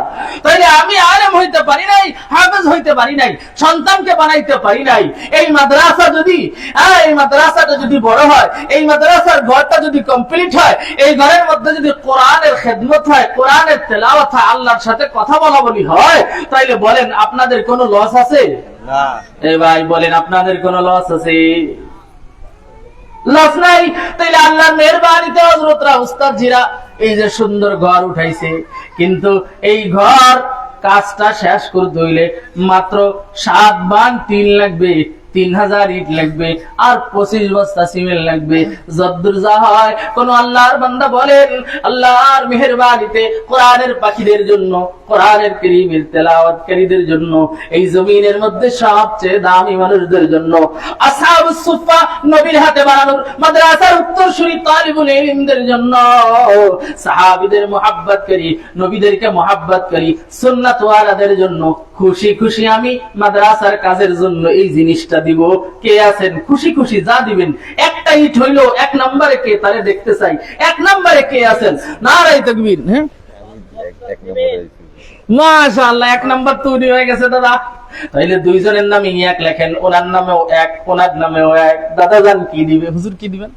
তাইলে আমি আলেম হইতে পারি নাই, হাফেজ হইতে পারি নাই, সন্তানকে বানাইতে পারি নাই। এই মাদ্রাসা যদি, এই মাদ্রাসাটা যদি বড় হয়, এই মাদ্রাসার ঘরটা যদি কমপ্লিট হয়, এই ঘরের মধ্যে যদি কোরআনের খেদমত হয়, কোরআনের তেলাওয়াত হয়, আল্লাহর সাথে কথা বলা বলি হয়, তাইলে বলেন আপনাদের কোনো লস আছে? ভাই বলেন আপনাদের কোন লস আছে? লস নাই। তাইলে আল্লাহর মেহেরবানিতে হযরতরা উস্তাদ জিরা এই যে সুন্দর ঘর উঠাইছে, কিন্তু এই ঘর কাজটা শেষ করতে হইলে মাত্র 7 বান 3 লাগবে, 3000 ইট লাগবে, আর 25 বস্তা সিমেন্ট লাগবে। যদ্দুর যা হয়, কোন আল্লাহর বান্দা বলেন আল্লাহর মেহেরবানিতে কোরআনের পাখিদের জন্য, কোরআনের কারীমের তেলাওয়াতকারীদের জন্য, এই জমিনের মধ্যে সবচেয়ে দামি মানুষদের জন্য, আসহাবুস সুফফা নবীর হাতে বানানোর মাদ্রাসার উত্তরসূরি তালিবুল ইলমদের জন্য, সাহাবীদের মুহাব্বতকারী, নবীদেরকে মুহাব্বতকারী সুন্নাত ওয়ালাদের জন্য খুশি খুশি আমি মাদ্রাসার কাজের জন্য এই জিনিসটা দিব। কে আছেন খুশি খুশি যা দিবেন? একটা ইট হইলো 1 নম্বরে কে, তারে দেখতে চাই। 1 নম্বরে কে আছেন? নারায়ে তাকবীর। হ্যাঁ, মাশাআল্লাহ, 1 নম্বর তো উনি হয়ে গেছে দাদা। তাইলে দুইজনের নামে 1 লেখেন, ওনার নামেও 1, ওনার নামেও 1। দাদা জান কি দিবে? হুজুর কি দিবেন?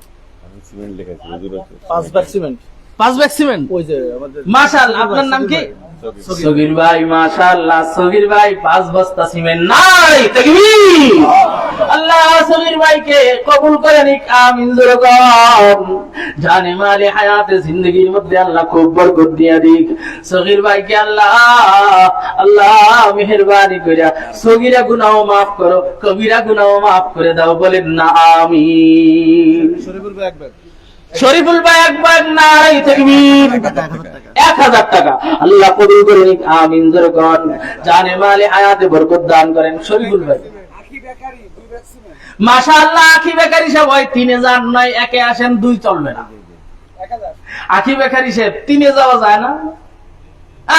আমি সিমেন্ট লিখেছি, হুজুর আছে 5 ব্যাগ সিমেন্ট। 5 bag cement. ওই যে আমাদের মাশাআল্লাহ, আপনার নাম কি? সগীর ভাই। মাশাআল্লাহ, সগীর ভাই 5 বস্তা সিমেন্ট। নারায়ে তাকবীর। আল্লাহ সগীর ভাইকে কবুল করে নিক, আমিন জোরে কর। জানে মালে হায়াতে জিন্দেগির মধ্যে আল্লাহ খুব বরকত দিয়া দিক। সগীর ভাইকে আল্লাহ মেহেরবানি কইরা সগীরা গুনাহ maaf করো, কবিরা গুনাহ maaf করে দাও। বলেন না আমিন। শরীফুল ভাই 1 ব্যাগ। শরীফুল ভাই 1 ব্যাগ। নারায়ে তাকবীর। 1000 টাকা আল্লাহ কবুল করে নিক, আমিন জোরে কর। জানে মালে হায়াতে বরকত দান করেন শরীফুল ভাই। মাশাআল্লাহ, আখি বেকারি সাহেব হয় 3000 নয়, 1-এ আসেন, 2 চলবে না। 1000 আখি বেকারি সাহেব 3-এ যাওয়া যায় না?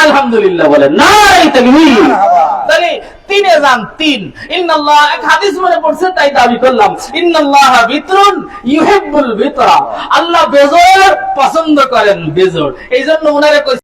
আলহামদুলিল্লাহ বলেন। নারায়ে তাকবীর। তাহলে 3-এ যান, 3। ইন্নাল্লাহ, এক হাদিস মনে পড়ছে তাই দাবি করলাম, ইন্নাল্লাহ বিতরুন ইউহিব্বুল বিতরা। আল্লাহ বেজোড় পছন্দ করেন, বেজোড়। এই জন্য ওনারে